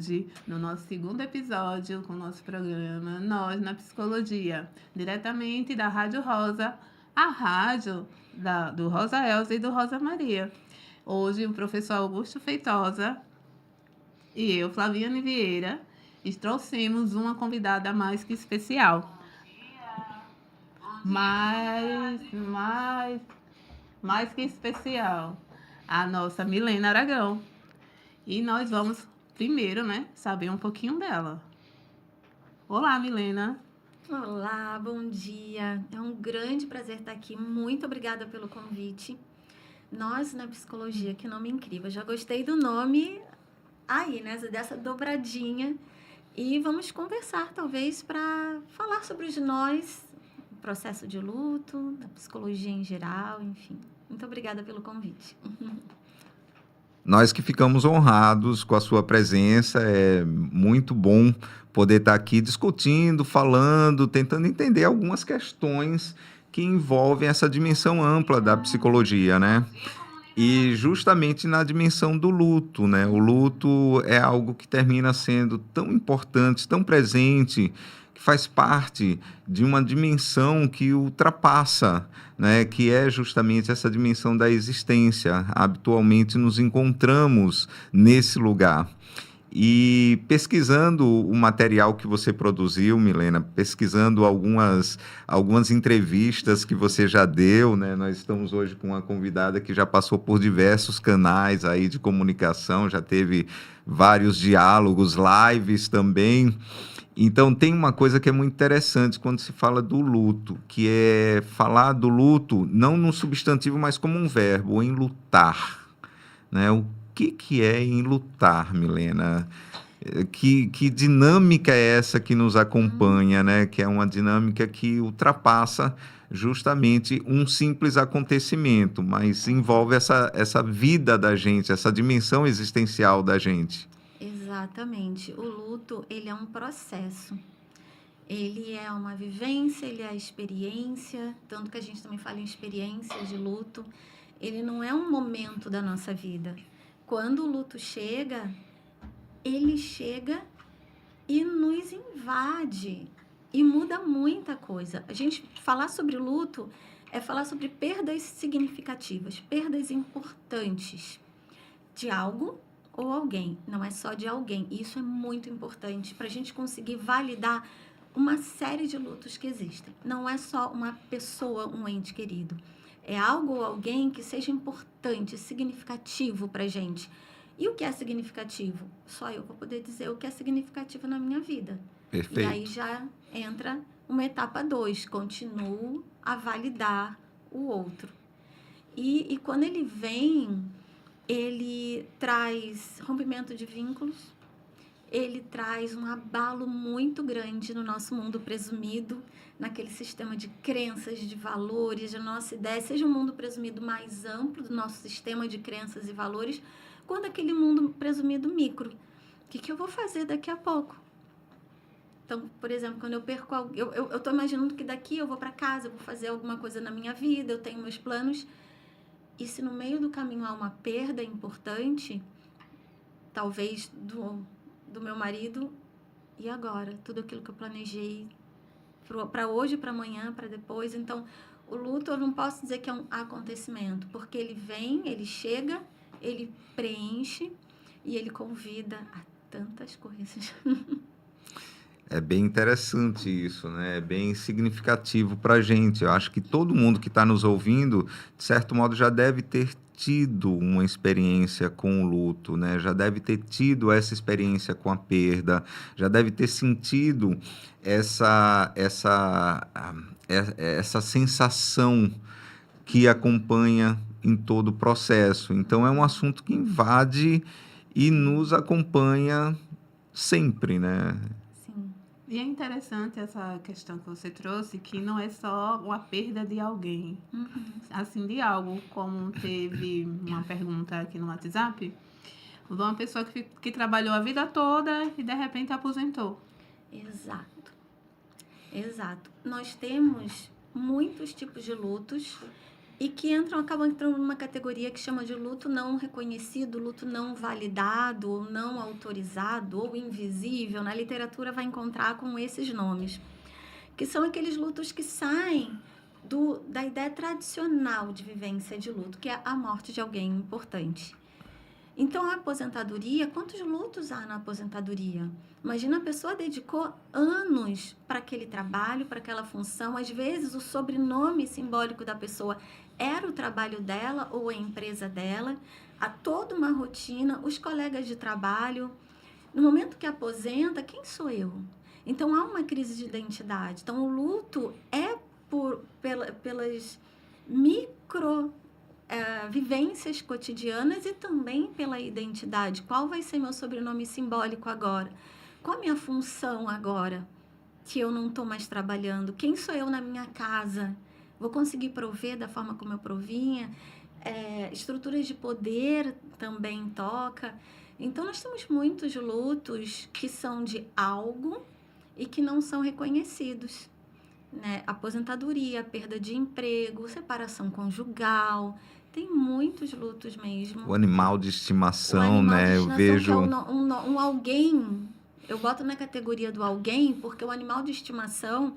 Hoje, no nosso segundo episódio com o nosso programa Nós na Psicologia, diretamente da Rádio Rosa, a rádio do Rosa Elza e do Rosa Maria. Hoje, o professor Augusto Feitosa e eu, Flaviane Vieira, trouxemos uma convidada mais que especial. Mais que especial, a nossa Milena Aragão. E nós vamos primeiro, saber um pouquinho dela. Olá, Milena. Olá, bom dia. É um grande prazer estar aqui. Muito obrigada pelo convite. Nós na Psicologia, que nome incrível. Já gostei do nome aí, né? Dessa dobradinha. E vamos conversar, talvez, para falar sobre os nós, o processo de luto, da psicologia em geral, enfim. Muito obrigada pelo convite. Nós que ficamos honrados com a sua presença, é muito bom poder estar aqui discutindo, falando, tentando entender algumas questões que envolvem essa dimensão ampla da psicologia, né? E justamente na dimensão do luto, né? O luto é algo que termina sendo tão importante, tão presente, que faz parte de uma dimensão que ultrapassa, né? Que é justamente essa dimensão da existência. Habitualmente nos encontramos nesse lugar. E pesquisando o material que você produziu, Milena, pesquisando algumas entrevistas que você já deu, né? Nós estamos hoje com uma convidada que já passou por diversos canais aí de comunicação, já teve vários diálogos, lives também. Então tem uma coisa que é muito interessante quando se fala do luto, que é falar do luto não no substantivo, mas como um verbo, enlutar, né? O que é enlutar, Milena? Que dinâmica é essa que nos acompanha, né? Que é uma dinâmica que ultrapassa justamente um simples acontecimento, mas envolve essa vida da gente, essa dimensão existencial da gente. Exatamente. O luto, ele é um processo. Ele é uma vivência, ele é a experiência, tanto que a gente também fala em experiência de luto. Ele não é um momento da nossa vida. Quando o luto chega, ele chega e nos invade e muda muita coisa. A gente falar sobre luto é falar sobre perdas significativas, perdas importantes de algo ou alguém. Não é só de alguém. Isso é muito importante para a gente conseguir validar uma série de lutos que existem. Não é só uma pessoa, um ente querido. É algo ou alguém que seja importante, significativo para a gente. E o que é significativo? Só eu vou poder dizer o que é significativo na minha vida. Perfeito. E aí já entra uma etapa 2, continuo a validar o outro. E quando ele vem, ele traz rompimento de vínculos, ele traz um abalo muito grande no nosso mundo presumido, naquele sistema de crenças, de valores, a nossa ideia, seja um mundo presumido mais amplo do nosso sistema de crenças e valores, quanto aquele mundo presumido micro. O que eu vou fazer daqui a pouco? Então, por exemplo, quando eu perco algo, eu estou imaginando que daqui eu vou para casa, eu vou fazer alguma coisa na minha vida, eu tenho meus planos, e se no meio do caminho há uma perda importante, talvez do meu marido, e agora? Tudo aquilo que eu planejei para hoje, para amanhã, para depois. Então, o luto eu não posso dizer que é um acontecimento, porque ele vem, ele chega, ele preenche e ele convida a tantas coisas. É bem interessante isso, né? É bem significativo para a gente. Eu acho que todo mundo que está nos ouvindo, de certo modo, já deve ter tido uma experiência com o luto, né? Já deve ter tido essa experiência com a perda, já deve ter sentido essa sensação que acompanha em todo o processo. Então, é um assunto que invade e nos acompanha sempre, né? Sim. E é interessante essa questão que você trouxe, que não é só uma perda de alguém, assim, de algo, como teve uma pergunta aqui no WhatsApp, de uma pessoa que trabalhou a vida toda e de repente aposentou. Exato. Nós temos muitos tipos de lutos e que acabam entrando numa categoria que chama de luto não reconhecido, luto não validado, ou não autorizado, ou invisível. Na literatura vai encontrar com esses nomes, que são aqueles lutos que saem da ideia tradicional de vivência de luto, que é a morte de alguém importante. Então, a aposentadoria, quantos lutos há na aposentadoria? Imagina, a pessoa dedicou anos para aquele trabalho, para aquela função. Às vezes, o sobrenome simbólico da pessoa era o trabalho dela ou a empresa dela. Há toda uma rotina, os colegas de trabalho. No momento que aposenta, quem sou eu? Então, há uma crise de identidade. Então, o luto é pelas micro vivências cotidianas e também pela identidade. Qual vai ser meu sobrenome simbólico agora? Qual a minha função agora que eu não estou mais trabalhando? Quem sou eu na minha casa? Vou conseguir prover da forma como eu provinha? Estruturas de poder também toca. Então, nós temos muitos lutos que são de algo e que não são reconhecidos, né? Aposentadoria, perda de emprego, separação conjugal, tem muitos lutos mesmo. O animal de estimação, né? Eu vejo... Que é um alguém, eu boto na categoria do alguém, porque o animal de estimação,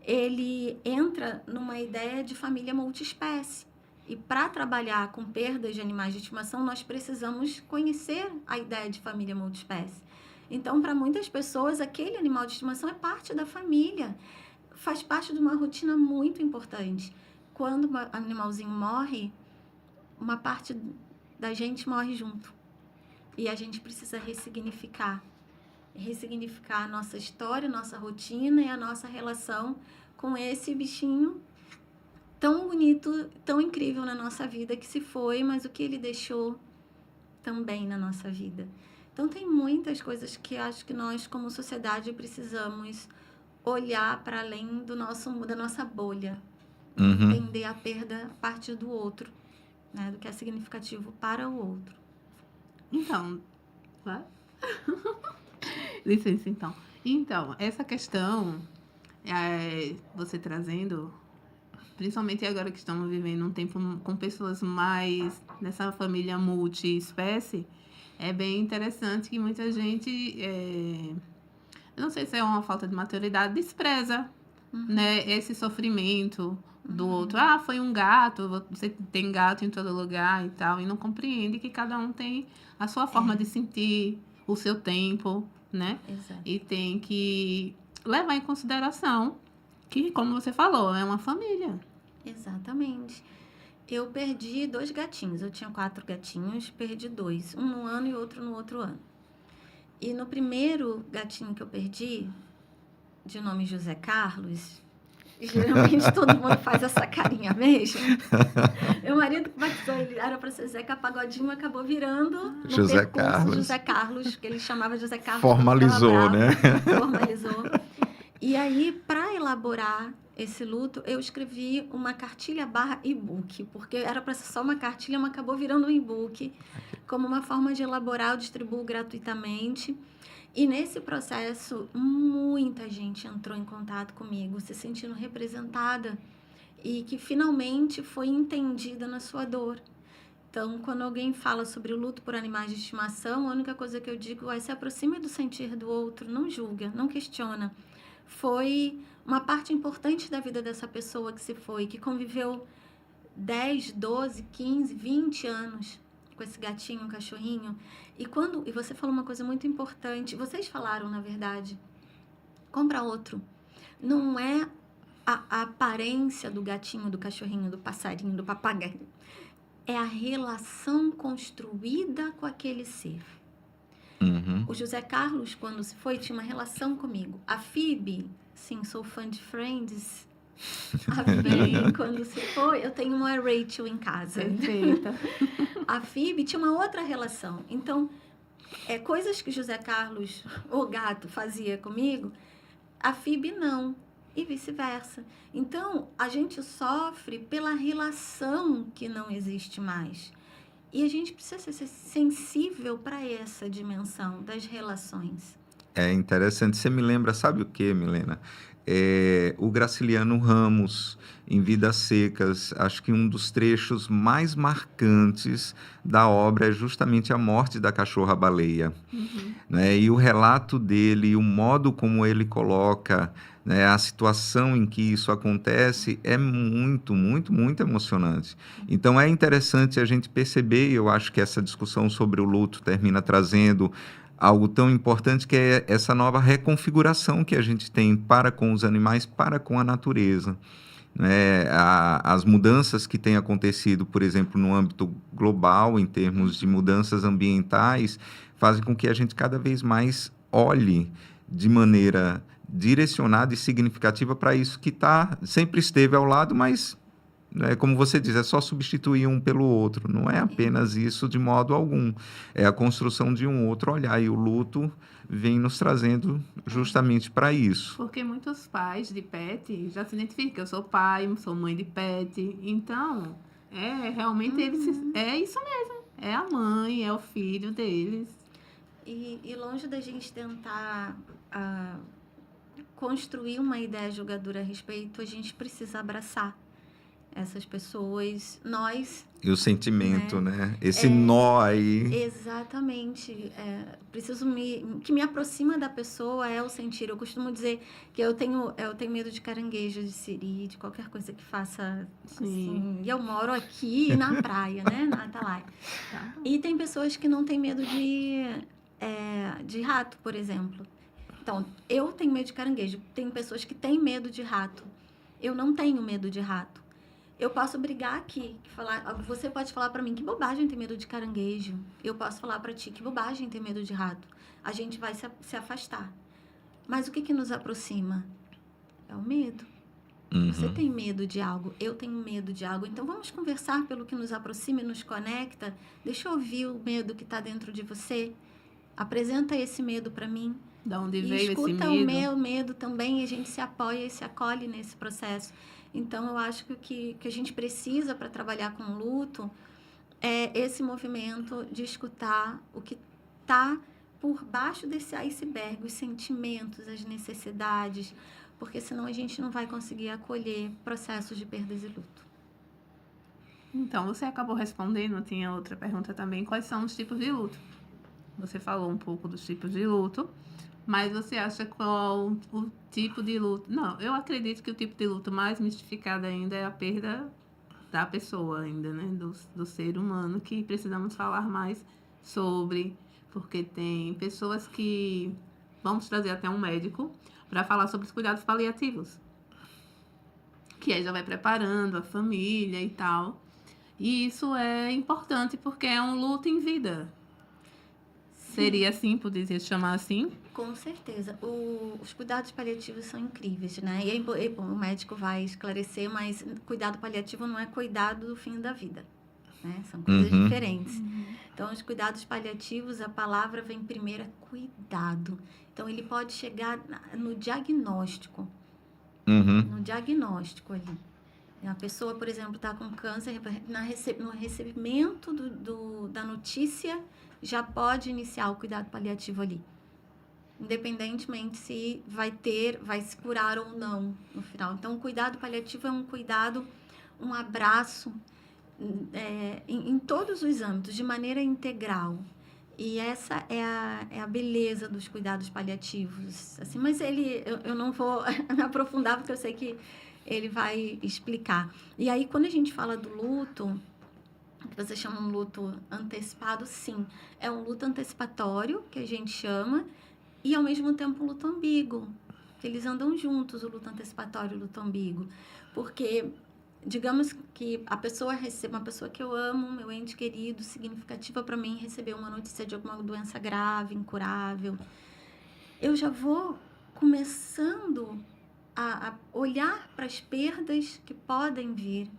ele entra numa ideia de família multiespécie. E para trabalhar com perdas de animais de estimação, nós precisamos conhecer a ideia de família multiespécie. Então, para muitas pessoas, aquele animal de estimação é parte da família, faz parte de uma rotina muito importante. Quando um animalzinho morre, uma parte da gente morre junto. E a gente precisa ressignificar a nossa história, a nossa rotina e a nossa relação com esse bichinho tão bonito, tão incrível na nossa vida, que se foi, mas o que ele deixou também na nossa vida. Então, tem muitas coisas que acho que nós, como sociedade, precisamos olhar para além da nossa bolha. Entender a perda a partir do outro, né? Do que é significativo para o outro. Então, licença, então. Então, essa questão, você trazendo, principalmente agora que estamos vivendo um tempo com pessoas mais nessa família multi-espécie, é bem interessante que muita gente, eu não sei se é uma falta de maturidade, despreza, né, esse sofrimento do outro. Foi um gato, você tem gato em todo lugar e tal, e não compreende que cada um tem a sua forma de sentir, o seu tempo, né? Exato. E tem que levar em consideração que, como você falou, é uma família. Exatamente. Eu perdi 2 gatinhos. Eu tinha 4 gatinhos, perdi 2. Um no ano e outro no outro ano. E no primeiro gatinho que eu perdi, de nome José Carlos, geralmente todo mundo faz essa carinha mesmo. Meu marido batizou, ele era para ser Zeca Pagodinho, acabou virando José Carlos. José Carlos, que ele chamava José Carlos. Formalizou, né? Formalizou. E aí, para elaborar esse luto, eu escrevi uma cartilha / e-book, porque era para ser só uma cartilha, mas acabou virando um e-book, como uma forma de elaborar, eu distribuo gratuitamente. E nesse processo, muita gente entrou em contato comigo, se sentindo representada e que finalmente foi entendida na sua dor. Então, quando alguém fala sobre o luto por animais de estimação, a única coisa que eu digo é: se aproxime do sentir do outro, não julga, não questiona. Foi uma parte importante da vida dessa pessoa que se foi, que conviveu 10, 12, 15, 20 anos com esse gatinho, cachorrinho. E você falou uma coisa muito importante, vocês falaram, na verdade, compra outro. Não é a aparência do gatinho, do cachorrinho, do passarinho, do papagaio. É a relação construída com aquele ser. O José Carlos, quando se foi, tinha uma relação comigo. A Phoebe, sim, sou fã de Friends. A Phoebe, quando se foi, eu tenho uma Rachel em casa. Perfeita. A Phoebe tinha uma outra relação. Então, coisas que José Carlos, o gato, fazia comigo, a Phoebe não. E vice-versa. Então, a gente sofre pela relação que não existe mais. E a gente precisa ser sensível para essa dimensão das relações. É interessante. Você me lembra, sabe o que, Milena? o Graciliano Ramos, em Vidas Secas. Acho que um dos trechos mais marcantes da obra é justamente a morte da cachorra-baleia, Uhum. né? E o relato dele, o modo como ele coloca, né, a situação em que isso acontece é muito, muito, muito emocionante. Então é interessante a gente perceber, e eu acho que essa discussão sobre o luto termina trazendo algo tão importante, que é essa nova reconfiguração que a gente tem para com os animais, para com a natureza, né? As mudanças que têm acontecido, por exemplo, no âmbito global, em termos de mudanças ambientais, fazem com que a gente cada vez mais olhe de maneira direcionada e significativa para isso que sempre esteve ao lado, mas, né, como você diz, é só substituir um pelo outro. Não é apenas isso de modo algum. É a construção de um outro olhar. E o luto vem nos trazendo justamente para isso. Porque muitos pais de pet já se identificam. Eu sou pai, sou mãe de pet. Então, realmente é isso mesmo. É a mãe, é o filho deles. E longe da gente tentar construir uma ideia julgadora a respeito, a gente precisa abraçar essas pessoas. Nós, E o sentimento, né? Esse nó aí. exatamente, que me aproxima da pessoa é o sentir. Eu costumo dizer que eu tenho medo de caranguejo, de siri, de qualquer coisa que faça assim. E eu moro aqui na praia, né, na Atalaia. Tá? E tem pessoas que não têm medo de rato, por exemplo. Então, eu tenho medo de caranguejo. Tem pessoas que têm medo de rato. Eu não tenho medo de rato. Eu posso brigar aqui, você pode falar para mim que bobagem ter medo de caranguejo. Eu posso falar para ti que bobagem ter medo de rato. A gente vai se afastar. Mas o que nos aproxima? É o medo. Você tem medo de algo, eu tenho medo de algo. Então vamos conversar pelo que nos aproxima e nos conecta. Deixa eu ouvir o medo que está dentro de você. Apresenta esse medo para mim. Da onde E veio esse escuta o medo? meu medo também, e a gente se apoia e se acolhe nesse processo. Então, eu acho que o que a gente precisa para trabalhar com o luto é esse movimento de escutar o que está por baixo desse iceberg, os sentimentos, as necessidades, porque senão a gente não vai conseguir acolher processos de perdas e luto. Então, você acabou respondendo, tinha outra pergunta também, quais são os tipos de luto? Você falou um pouco dos tipos de luto, mas você acha qual o tipo de luto? Não, eu acredito que o tipo de luto mais mistificado ainda é a perda da pessoa ainda, né? Do ser humano, que precisamos falar mais sobre, porque tem pessoas que vamos trazer até um médico para falar sobre os cuidados paliativos, que aí já vai preparando a família e tal. E isso é importante porque é um luto em vida. Seria assim, poderia chamar assim? Com certeza. Os cuidados paliativos são incríveis, né? E bom, o médico vai esclarecer, mas cuidado paliativo não é cuidado do fim da vida, né? São coisas diferentes. Então, os cuidados paliativos, a palavra vem primeiro, é cuidado. Então, ele pode chegar no diagnóstico. No diagnóstico ali. A pessoa, por exemplo, está com câncer, no recebimento da notícia, já pode iniciar o cuidado paliativo ali. Independentemente se vai se curar ou não no final. Então, o cuidado paliativo é um cuidado, um abraço em todos os âmbitos, de maneira integral. E essa é a beleza dos cuidados paliativos. Assim, mas eu não vou me aprofundar, porque eu sei que ele vai explicar. E aí, quando a gente fala do luto, que você chama um luto antecipado, sim. É um luto antecipatório, que a gente chama, e ao mesmo tempo um luto ambíguo. Que eles andam juntos, o luto antecipatório e o luto ambíguo. Porque, digamos que a pessoa recebe, uma pessoa que eu amo, meu ente querido, significativa para mim, recebeu uma notícia de alguma doença grave, incurável. Eu já vou começando a olhar para as perdas que podem vir,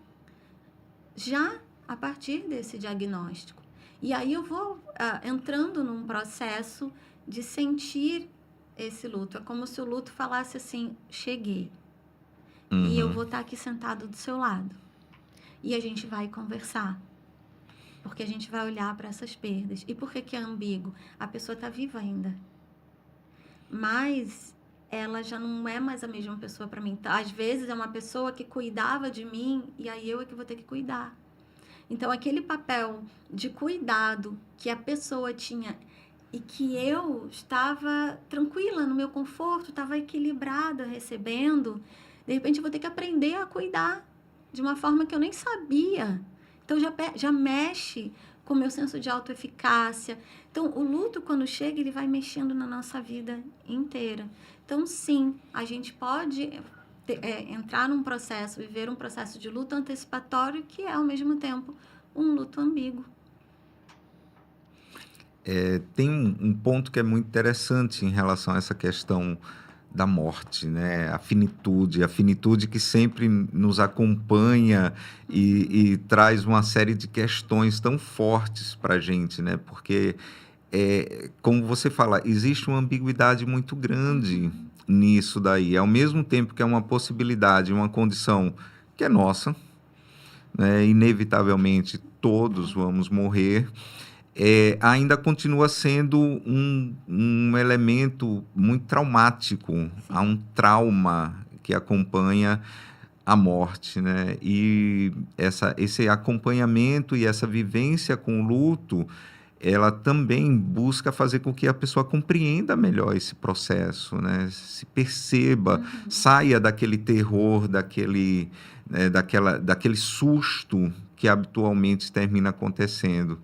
já a partir desse diagnóstico. E aí eu vou entrando num processo de sentir esse luto. É como se o luto falasse assim, cheguei. E eu vou estar aqui sentado do seu lado. E a gente vai conversar. Porque a gente vai olhar para essas perdas. E por que é ambíguo? A pessoa está viva ainda. Mas ela já não é mais a mesma pessoa para mim. Às vezes é uma pessoa que cuidava de mim e aí eu é que vou ter que cuidar. Então, aquele papel de cuidado que a pessoa tinha e que eu estava tranquila no meu conforto, estava equilibrada, recebendo, de repente eu vou ter que aprender a cuidar de uma forma que eu nem sabia. Então, já mexe com o meu senso de autoeficácia. Então, o luto, quando chega, ele vai mexendo na nossa vida inteira. Então, sim, a gente pode entrar num processo, viver um processo de luto antecipatório que é, ao mesmo tempo, um luto ambíguo. Tem um ponto que é muito interessante em relação a essa questão da morte, né? A finitude que sempre nos acompanha e traz uma série de questões tão fortes para a gente, né? Porque, como você fala, existe uma ambiguidade muito grande nisso daí. Ao mesmo tempo que é uma possibilidade, uma condição que é nossa, né? Inevitavelmente todos vamos morrer. Ainda continua sendo um elemento muito traumático. Há um trauma que acompanha a morte, né? E esse acompanhamento e essa vivência com o luto, ela também busca fazer com que a pessoa compreenda melhor esse processo, né? Se perceba, saia daquele terror, daquele susto que habitualmente termina acontecendo.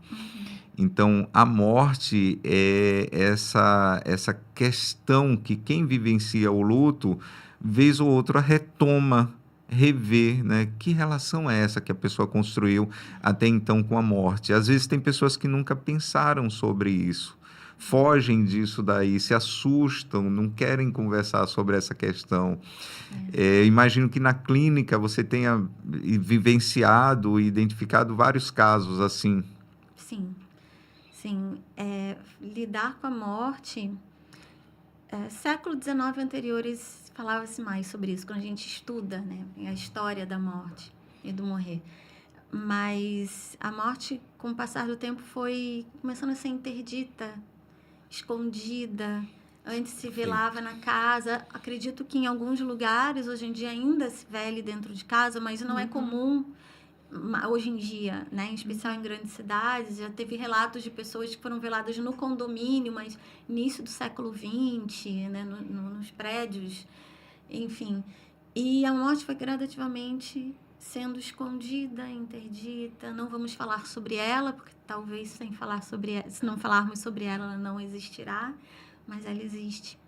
Então, a morte é essa questão que quem vivencia o luto, vez ou outra, retoma, revê, né? Que relação é essa que a pessoa construiu até então com a morte? Às vezes tem pessoas que nunca pensaram sobre isso, fogem disso daí, se assustam, não querem conversar sobre essa questão. Imagino que na clínica você tenha vivenciado e identificado vários casos assim. Sim. Sim, lidar com a morte, século XIX anteriores falava-se mais sobre isso, quando a gente estuda, né, a história da morte e do morrer. Mas a morte, com o passar do tempo, foi começando a ser interdita, escondida. Antes se velava na casa. Acredito que em alguns lugares, hoje em dia, ainda se vele dentro de casa, mas não é comum hoje em dia, né? Em especial em grandes cidades. Já teve relatos de pessoas que foram veladas no condomínio, mas início do século XX, né? Nos prédios, enfim. E a morte foi gradativamente sendo escondida, interdita. Não vamos falar sobre ela, porque talvez se não falarmos sobre ela, ela não existirá, mas ela existe.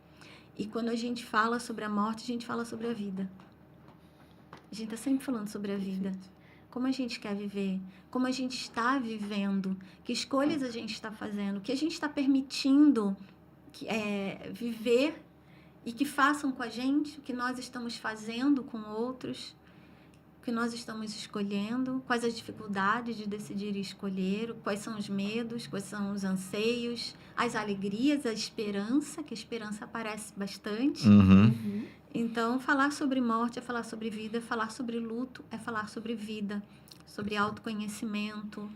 E quando a gente fala sobre a morte, a gente fala sobre a vida. A gente está sempre falando sobre a vida. Como a gente quer viver, como a gente está vivendo, que escolhas a gente está fazendo, que a gente está permitindo viver e que façam com a gente, o que nós estamos fazendo com outros, o que nós estamos escolhendo, quais as dificuldades de decidir e escolher, quais são os medos, quais são os anseios, as alegrias, a esperança, que a esperança aparece bastante. Então, falar sobre morte é falar sobre vida, falar sobre luto é falar sobre vida, sobre autoconhecimento,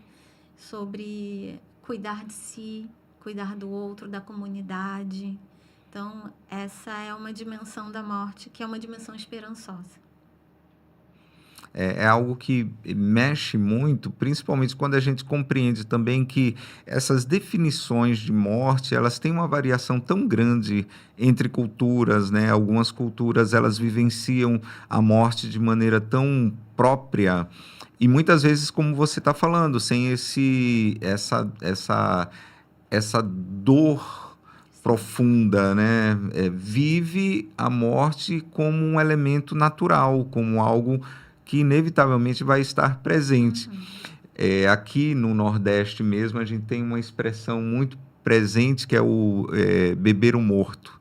sobre cuidar de si, cuidar do outro, da comunidade. Então, essa é uma dimensão da morte que é uma dimensão esperançosa. É algo que mexe muito, principalmente quando a gente compreende também que essas definições de morte, elas têm uma variação tão grande entre culturas, né? Algumas culturas, elas vivenciam a morte de maneira tão própria e muitas vezes, como você está falando, sem essa dor profunda, né? Vive a morte como um elemento natural, como algo que inevitavelmente vai estar presente. Aqui no Nordeste mesmo, a gente tem uma expressão muito presente que é o beber o morto.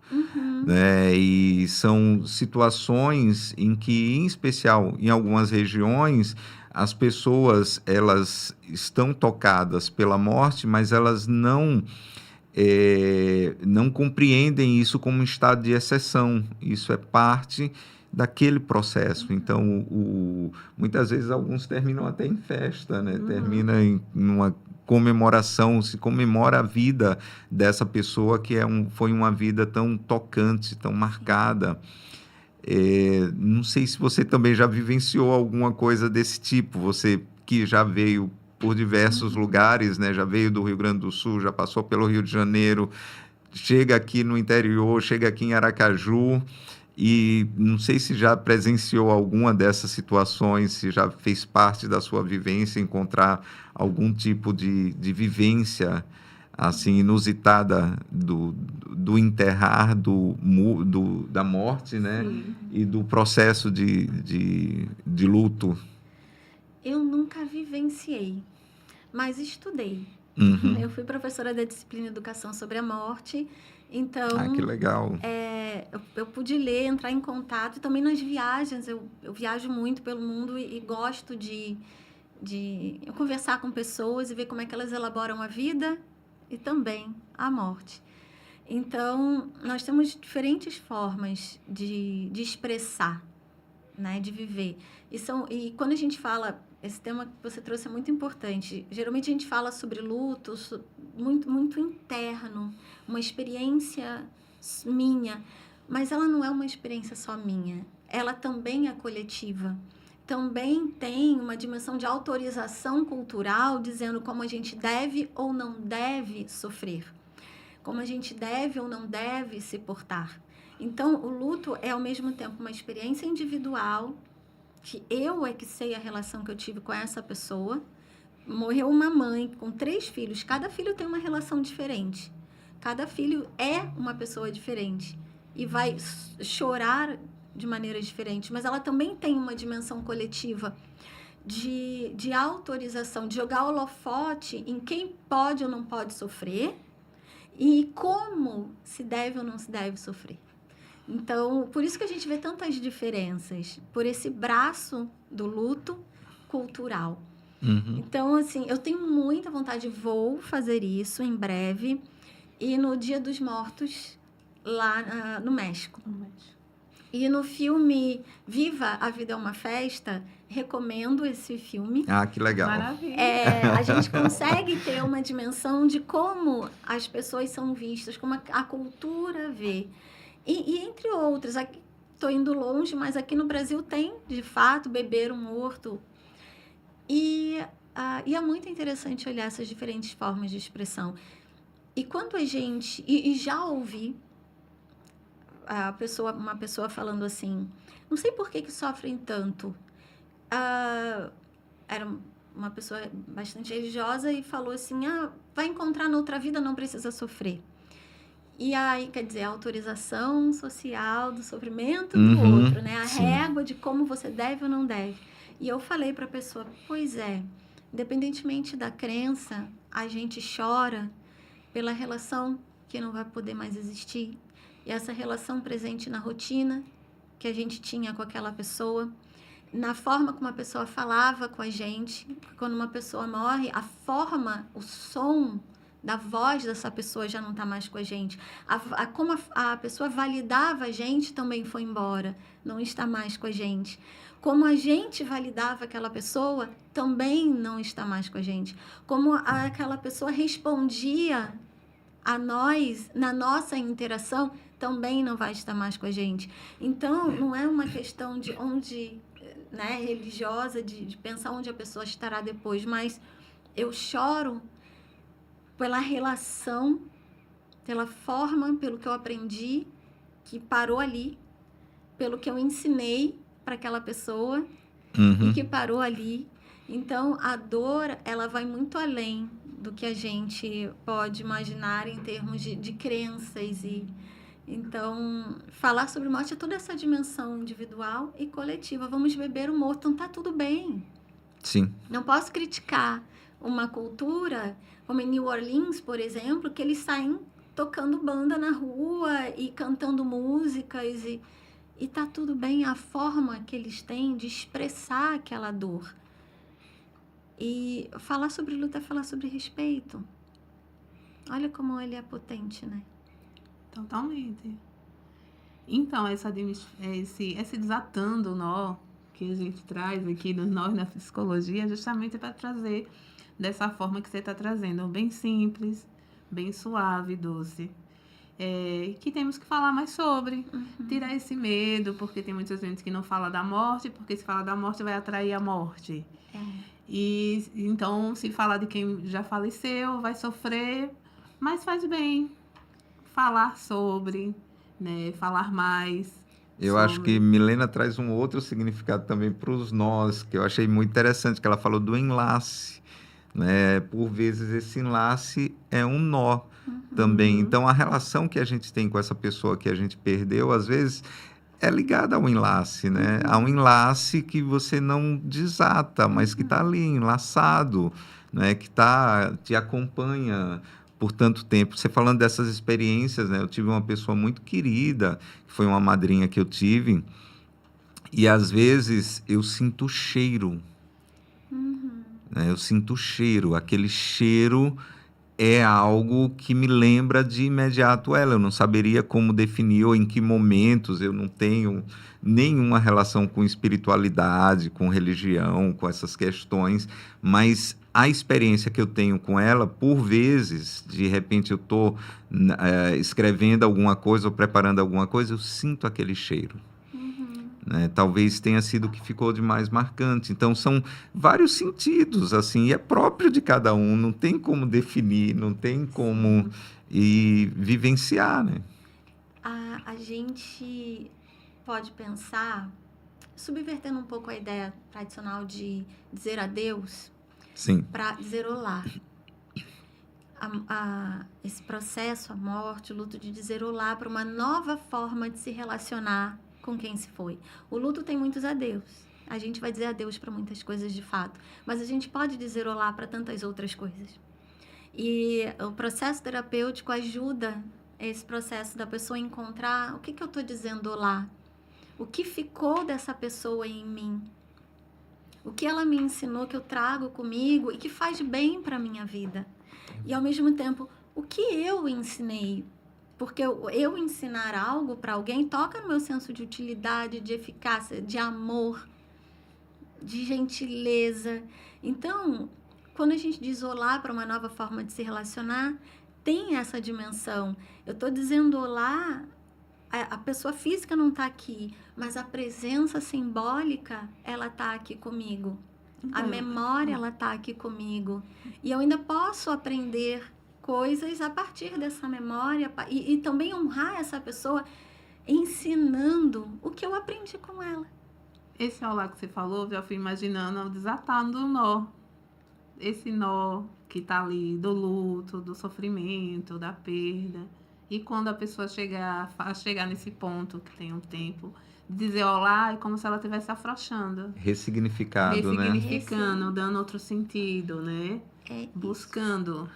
Né? E são situações em que, em especial em algumas regiões, as pessoas elas estão tocadas pela morte, mas elas não compreendem isso como um estado de exceção. Isso é parte daquele processo. Então, muitas vezes alguns terminam até em festa, né? Termina comemoração, se comemora a vida dessa pessoa que foi uma vida tão tocante, tão marcada. Não sei se você também já vivenciou alguma coisa desse tipo, você que já veio por diversos lugares, né? Já veio do Rio Grande do Sul, já passou pelo Rio de Janeiro, chega aqui no interior, chega aqui em Aracaju, e não sei se já presenciou alguma dessas situações, se já fez parte da sua vivência, encontrar algum tipo de vivência assim inusitada do enterrar, da morte, né? Sim. E do processo de luto. Eu nunca vivenciei, mas estudei. Uhum. Eu fui professora da disciplina Educação sobre a Morte, então Ah, que legal. eu pude ler, entrar em contato, e também nas viagens, eu viajo muito pelo mundo e gosto de eu conversar com pessoas e ver como é que elas elaboram a vida e também a morte. Então, nós temos diferentes formas de expressar, né, de viver. E quando a gente fala, esse tema que você trouxe é muito importante. Geralmente a gente fala sobre luto, muito, muito interno, uma experiência minha, mas ela não é uma experiência só minha, ela também é coletiva. Também tem uma dimensão de autorização cultural, dizendo como a gente deve ou não deve sofrer, como a gente deve ou não deve se portar. Então, o luto é, ao mesmo tempo, uma experiência individual, que eu é que sei a relação que eu tive com essa pessoa. Morreu uma mãe com 3 filhos, cada filho tem uma relação diferente. Cada filho é uma pessoa diferente e vai chorar de maneiras diferentes, mas ela também tem uma dimensão coletiva de autorização, de jogar holofote em quem pode ou não pode sofrer e como se deve ou não se deve sofrer. Então, por isso que a gente vê tantas diferenças, por esse braço do luto cultural. Uhum. Então, assim, eu tenho muita vontade, vou fazer isso em breve, e no Dia dos Mortos, lá no México. E no filme Viva, a Vida é uma Festa, recomendo esse filme. Ah, que legal. Maravilha. A gente consegue ter uma dimensão de como as pessoas são vistas, como a cultura vê. E entre outras, estou indo longe, mas aqui no Brasil tem, de fato, beber um morto. E é muito interessante olhar essas diferentes formas de expressão. E quando a gente... E já ouvi uma pessoa falando assim, não sei por que sofrem tanto. Era uma pessoa bastante religiosa e falou assim, vai encontrar na outra vida, não precisa sofrer. E aí, quer dizer, a autorização social do sofrimento do outro, né? A régua de como você deve ou não deve. E eu falei para a pessoa, pois é, independentemente da crença, a gente chora pela relação que não vai poder mais existir. E essa relação presente na rotina que a gente tinha com aquela pessoa, na forma como a pessoa falava com a gente. Quando uma pessoa morre, a forma, o som da voz dessa pessoa já não está mais com a gente. Como a pessoa validava a gente também foi embora, não está mais com a gente. Como a gente validava aquela pessoa também não está mais com a gente. Como aquela pessoa respondia a nós na nossa interação também não vai estar mais com a gente. Então, não é uma questão de onde, né, religiosa, de pensar onde a pessoa estará depois, mas eu choro pela relação, pela forma, pelo que eu aprendi, que parou ali, pelo que eu ensinei para aquela pessoa e que parou ali. Então, a dor, ela vai muito além do que a gente pode imaginar em termos de crenças. Então, falar sobre morte é toda essa dimensão individual e coletiva. Vamos beber o morto, então tá tudo bem. Sim. Não posso criticar uma cultura, como em New Orleans, por exemplo, que eles saem tocando banda na rua e cantando músicas e tá tudo bem, a forma que eles têm de expressar aquela dor. E falar sobre luta é falar sobre respeito. Olha como ele é potente, né? Totalmente. Então, esse desatando o nó que a gente traz aqui no Nós na Psicologia, justamente para trazer dessa forma que você está trazendo, bem simples, bem suave, doce. Que temos que falar mais sobre, tirar esse medo, porque tem muita gente que não fala da morte, porque se fala da morte vai atrair a morte. E então, se falar de quem já faleceu, vai sofrer, mas faz bem falar sobre, né? Falar mais. Eu acho que Milena traz um outro significado também para os nós, que eu achei muito interessante, que ela falou do enlace, né? Por vezes esse enlace é um nó também. Então, a relação que a gente tem com essa pessoa que a gente perdeu, às vezes, é ligada ao enlace, né? Há um enlace que você não desata, mas que está ali, enlaçado, né? Que te acompanha por tanto tempo. Você falando dessas experiências, né? Eu tive uma pessoa muito querida, que foi uma madrinha que eu tive, e às vezes eu sinto o cheiro, né? Eu sinto o cheiro, aquele cheiro é algo que me lembra de imediato ela. Eu não saberia como definir ou em que momentos. Eu não tenho nenhuma relação com espiritualidade, com religião, com essas questões, mas a experiência que eu tenho com ela, por vezes, de repente eu estou escrevendo alguma coisa ou preparando alguma coisa, eu sinto aquele cheiro. Né? Talvez tenha sido o que ficou de mais marcante. Então, são vários sentidos, assim, e é próprio de cada um, não tem como definir, não tem como vivenciar, né? A gente pode pensar, subvertendo um pouco a ideia tradicional de dizer adeus, Sim. para dizer olá. Esse processo, a morte, o luto, de dizer olá para uma nova forma de se relacionar com quem se foi. O luto tem muitos adeus. A gente vai dizer adeus para muitas coisas de fato, mas a gente pode dizer olá para tantas outras coisas. E o processo terapêutico ajuda esse processo da pessoa encontrar o que eu estou dizendo olá, o que ficou dessa pessoa em mim, o que ela me ensinou que eu trago comigo e que faz bem para a minha vida. E ao mesmo tempo, o que eu ensinei. Porque eu ensinar algo para alguém toca no meu senso de utilidade, de eficácia, de amor, de gentileza. Então, quando a gente diz olá para uma nova forma de se relacionar, tem essa dimensão. Eu estou dizendo olá, a pessoa física não está aqui, mas a presença simbólica, ela está aqui comigo. A memória, ela está aqui comigo. E eu ainda posso aprender coisas a partir dessa memória e também honrar essa pessoa ensinando o que eu aprendi com ela. Esse olá que você falou, já fui imaginando desatando um nó. Esse nó que tá ali do luto, do sofrimento, da perda. E quando a pessoa chegar nesse ponto, que tem um tempo, dizer olá, é como se ela estivesse afrouxando. Ressignificado, né? Ressignificando, dando outro sentido, né? Buscando,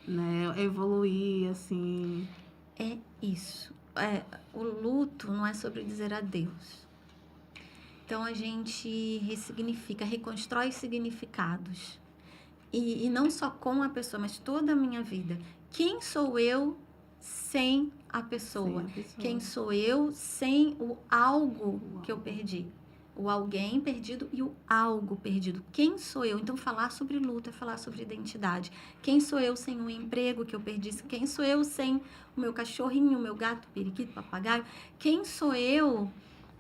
né? Evoluir, assim. É isso. O luto não é sobre dizer adeus. Então, a gente ressignifica, reconstrói significados. E não só com a pessoa, mas toda a minha vida. Quem sou eu sem a pessoa? Quem sou eu sem o algo que eu perdi? O alguém perdido e o algo perdido. Quem sou eu? Então, falar sobre luto é falar sobre identidade. Quem sou eu sem o emprego que eu perdi? Quem sou eu sem o meu cachorrinho, o meu gato, periquito, papagaio? Quem sou eu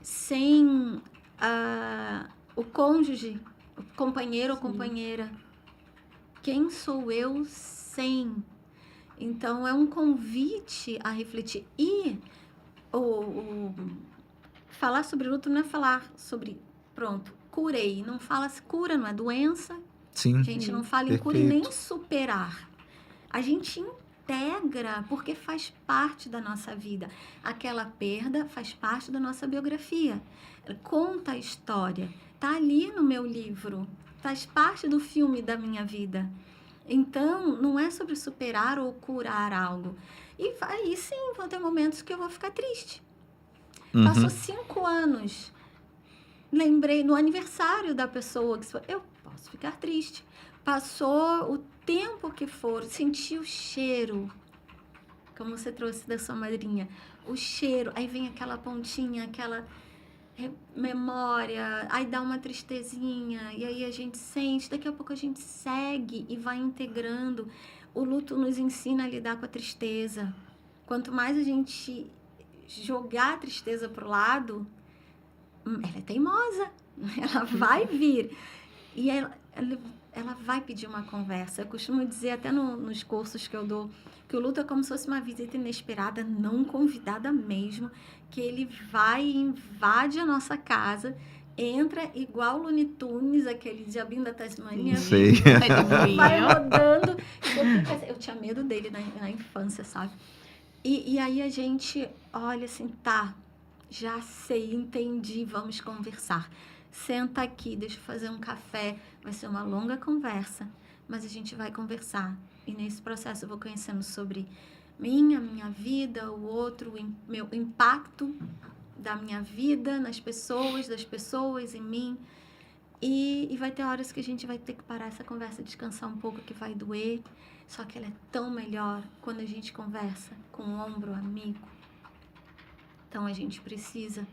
sem o cônjuge, o companheiro ou companheira? Quem sou eu sem? Então, é um convite a refletir. E falar sobre luto não é falar sobre, pronto, curei. Não fala se cura, não é doença. Sim. A gente não fala em cura e nem superar. A gente integra, porque faz parte da nossa vida. Aquela perda faz parte da nossa biografia. Conta a história. Está ali no meu livro. Faz parte do filme da minha vida. Então, não é sobre superar ou curar algo. E aí sim, vão ter momentos que eu vou ficar triste. Passou 5 anos. Lembrei no aniversário da pessoa. Eu posso ficar triste. Passou o tempo que for. Senti o cheiro. Como você trouxe da sua madrinha. O cheiro. Aí vem aquela pontinha, aquela memória, aí dá uma tristezinha, e aí a gente sente, daqui a pouco a gente segue e vai integrando. O luto nos ensina a lidar com a tristeza. Quanto mais a gente jogar a tristeza pro lado, ela é teimosa, ela vai vir. E ela vai pedir uma conversa. Eu costumo dizer até nos cursos que eu dou, que o luto é como se fosse uma visita inesperada, não convidada mesmo, que ele vai e invade a nossa casa, entra igual o Looney Tunes, aquele diabinho da Tasmania. Sei. Vai rodando. Eu tinha medo dele na infância, sabe? E aí a gente olha assim, tá, já sei, entendi, vamos conversar. Senta aqui, deixa eu fazer um café. Vai ser uma longa conversa, mas a gente vai conversar. E nesse processo eu vou conhecendo sobre minha vida, o outro, o impacto da minha vida nas pessoas, das pessoas em mim. E vai ter horas que a gente vai ter que parar essa conversa, descansar um pouco, que vai doer. Só que ela é tão melhor quando a gente conversa com um ombro amigo. Então a gente precisa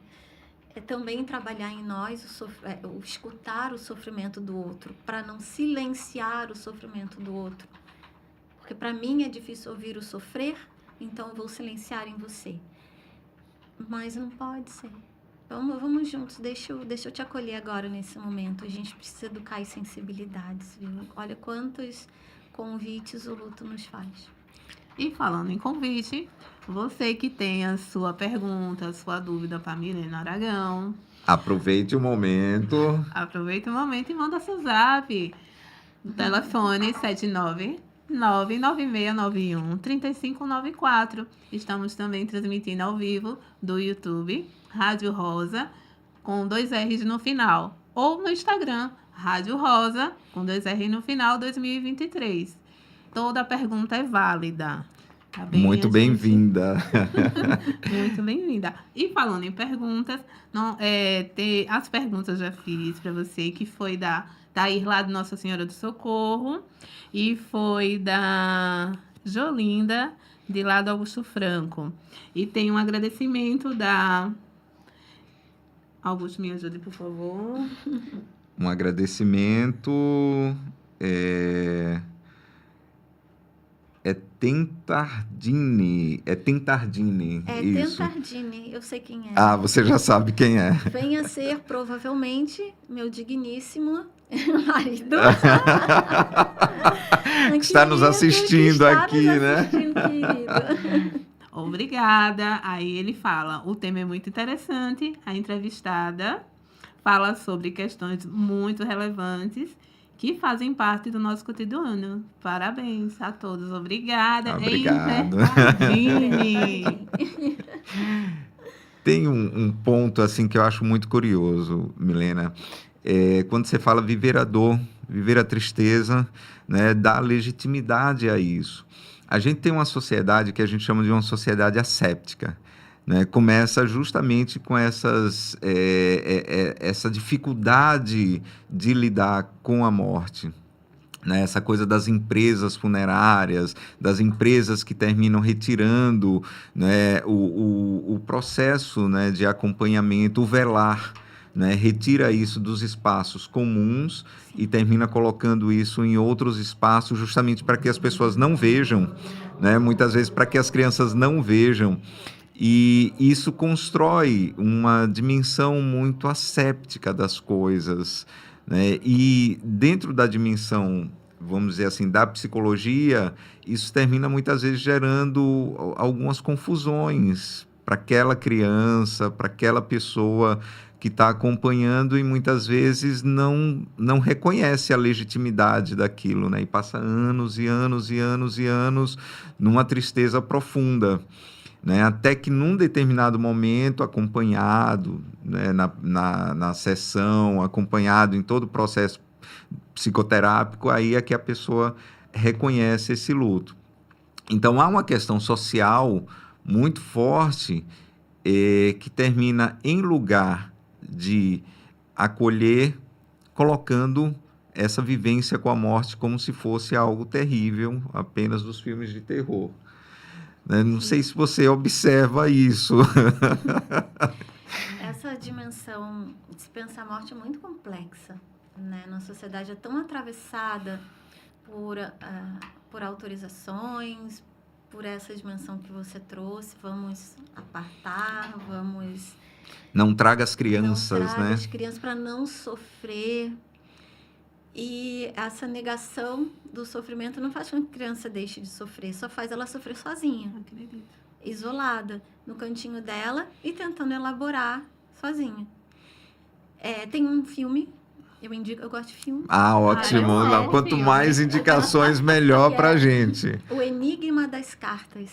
também trabalhar em nós, escutar o sofrimento do outro, para não silenciar o sofrimento do outro. Porque para mim é difícil ouvir o sofrer, então eu vou silenciar em você. Mas não pode ser. Vamos juntos, deixa eu te acolher agora nesse momento. A gente precisa educar as sensibilidades, viu? Olha quantos convites o luto nos faz. E falando em convite, você que tem a sua pergunta, a sua dúvida para Milena Aragão. Aproveite o momento. Aproveita o momento e manda seu zap. O telefone 79996913594. Estamos também transmitindo ao vivo do YouTube, Rádio Rosa, com 2 R's no final. Ou no Instagram, Rádio Rosa, com 2 R's no final, 2023. Toda pergunta é válida. Tá bem, Muito bem-vinda. Muito bem-vinda. E falando em perguntas, as perguntas eu já fiz para você, que foi da Irlanda Nossa Senhora do Socorro, e foi da Jolinda, de lá do Augusto Franco. E tem um agradecimento da... Augusto, me ajude, por favor. Um agradecimento... É Tentardini. É Tentardini. Isso. Tentardini, eu sei quem é. Ah, você já sabe quem é. Venha ser, provavelmente, meu digníssimo marido. Está nos assistindo aqui, né? Querido. Obrigada. Aí ele fala, o tema é muito interessante, a entrevistada fala sobre questões muito relevantes que fazem parte do nosso cotidiano. Parabéns a todos. Obrigada. Obrigado. Tem um ponto assim que eu acho muito curioso, Milena. Quando você fala viver a dor, viver a tristeza, né, dá legitimidade a isso. A gente tem uma sociedade que a gente chama de uma sociedade asséptica. Né, começa justamente com essa dificuldade de lidar com a morte. Né, essa coisa das empresas funerárias, das empresas que terminam retirando, né, o processo, né, de acompanhamento, o velar, né, retira isso dos espaços comuns e termina colocando isso em outros espaços justamente para que as pessoas não vejam, né, muitas vezes para que as crianças não vejam. E isso constrói uma dimensão muito asséptica das coisas, né? E dentro da dimensão, vamos dizer assim, da psicologia, isso termina muitas vezes gerando algumas confusões para aquela criança, para aquela pessoa que está acompanhando e muitas vezes não reconhece a legitimidade daquilo, né? E passa anos e anos e anos e anos numa tristeza profunda. Né, até que num determinado momento, acompanhado, né, na sessão, acompanhado em todo o processo psicoterápico, aí é que a pessoa reconhece esse luto. Então, há uma questão social muito forte que termina em lugar de acolher, colocando essa vivência com a morte como se fosse algo terrível, apenas dos filmes de terror. Não sei se você observa isso. Essa dimensão de se pensar a morte é muito complexa, né? Nossa sociedade é tão atravessada por autorizações, por essa dimensão que você trouxe. Vamos apartar, vamos... Não traga as Não crianças, traga né? as crianças para não sofrer. E essa negação do sofrimento não faz com que a criança deixe de sofrer, só faz ela sofrer sozinha, Acredito. isolada, no cantinho dela e tentando elaborar sozinha. Tem um filme, eu gosto de filme, Ah, ótimo. Ah, Não, é quanto filme. mais indicações, melhor Que pra é- gente. O Enigma das Cartas.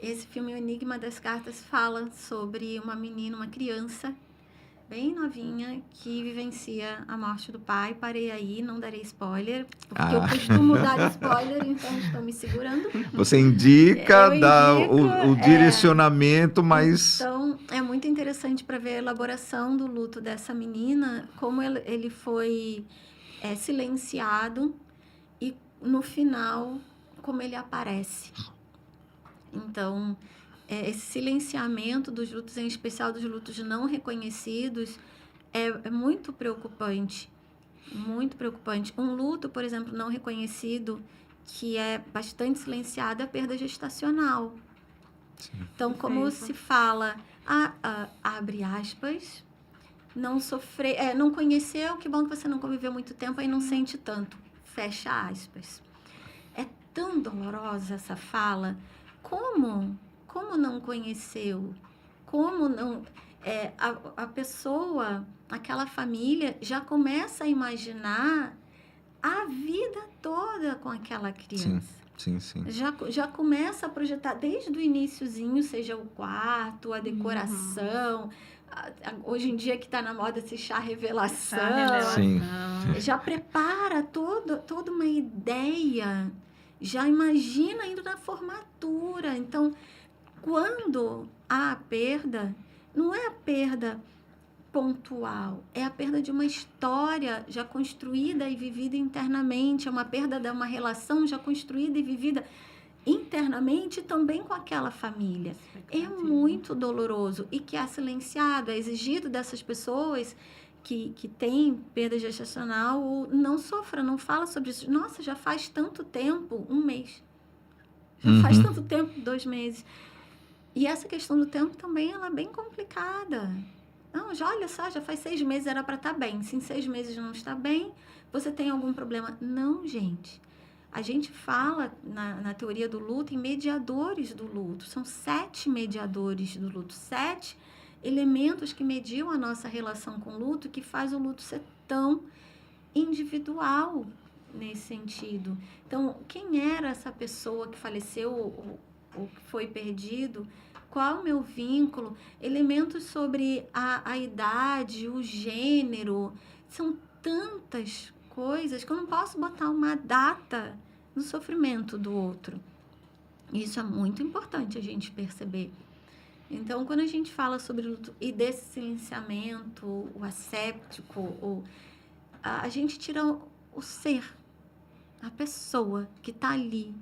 Esse filme, O Enigma das Cartas, fala sobre uma menina, uma criança, bem novinha, que vivencia a morte do pai. Parei aí, não darei spoiler, porque eu Ah. costumo dar spoiler, então estou me segurando. Você indica, Eu dá indico, o direcionamento, mas... Então, é muito interessante para ver a elaboração do luto dessa menina, como ele foi silenciado e, no final, como ele aparece. Então, esse silenciamento dos lutos, em especial dos lutos não reconhecidos, é muito preocupante. Muito preocupante. Um luto, por exemplo, não reconhecido, que é bastante silenciado, é a perda gestacional. Então, como Perfeito. se fala, abre aspas, não sofrer, não conheceu, que bom que você não conviveu muito tempo, aí não sente tanto, fecha aspas. É tão dolorosa essa fala. Como não conheceu? Como não... a pessoa, aquela família, já começa a imaginar a vida toda com aquela criança. Sim, sim. Já começa a projetar desde o iniciozinho, seja o quarto, a decoração. Hoje em dia que está na moda esse chá revelação. Sim. Já prepara toda uma ideia. Já imagina indo na formatura. Então, quando há a perda, não é a perda pontual, é a perda de uma história já construída e vivida internamente, é uma perda de uma relação já construída e vivida internamente também com aquela família. É muito doloroso e que é silenciado, é exigido dessas pessoas que têm perda gestacional, não sofra, não fala sobre isso. Nossa, já faz tanto tempo, 1 mês. Já faz tanto tempo, 2 meses. E essa questão do tempo também ela é bem complicada. Não, olha só, já faz 6 meses, era para estar bem. Se em 6 meses não está bem, você tem algum problema? Não, gente. A gente fala na teoria do luto em mediadores do luto. São 7 mediadores do luto. 7 elementos que mediam a nossa relação com o luto, que faz o luto ser tão individual nesse sentido. Então, quem era essa pessoa que faleceu ou que foi perdido? Qual o meu vínculo? Elementos sobre a idade, o gênero. São tantas coisas que eu não posso botar uma data no sofrimento do outro. Isso é muito importante a gente perceber. Então, quando a gente fala sobre luto e desse silenciamento, o asséptico, a gente tira o ser, a pessoa que está ali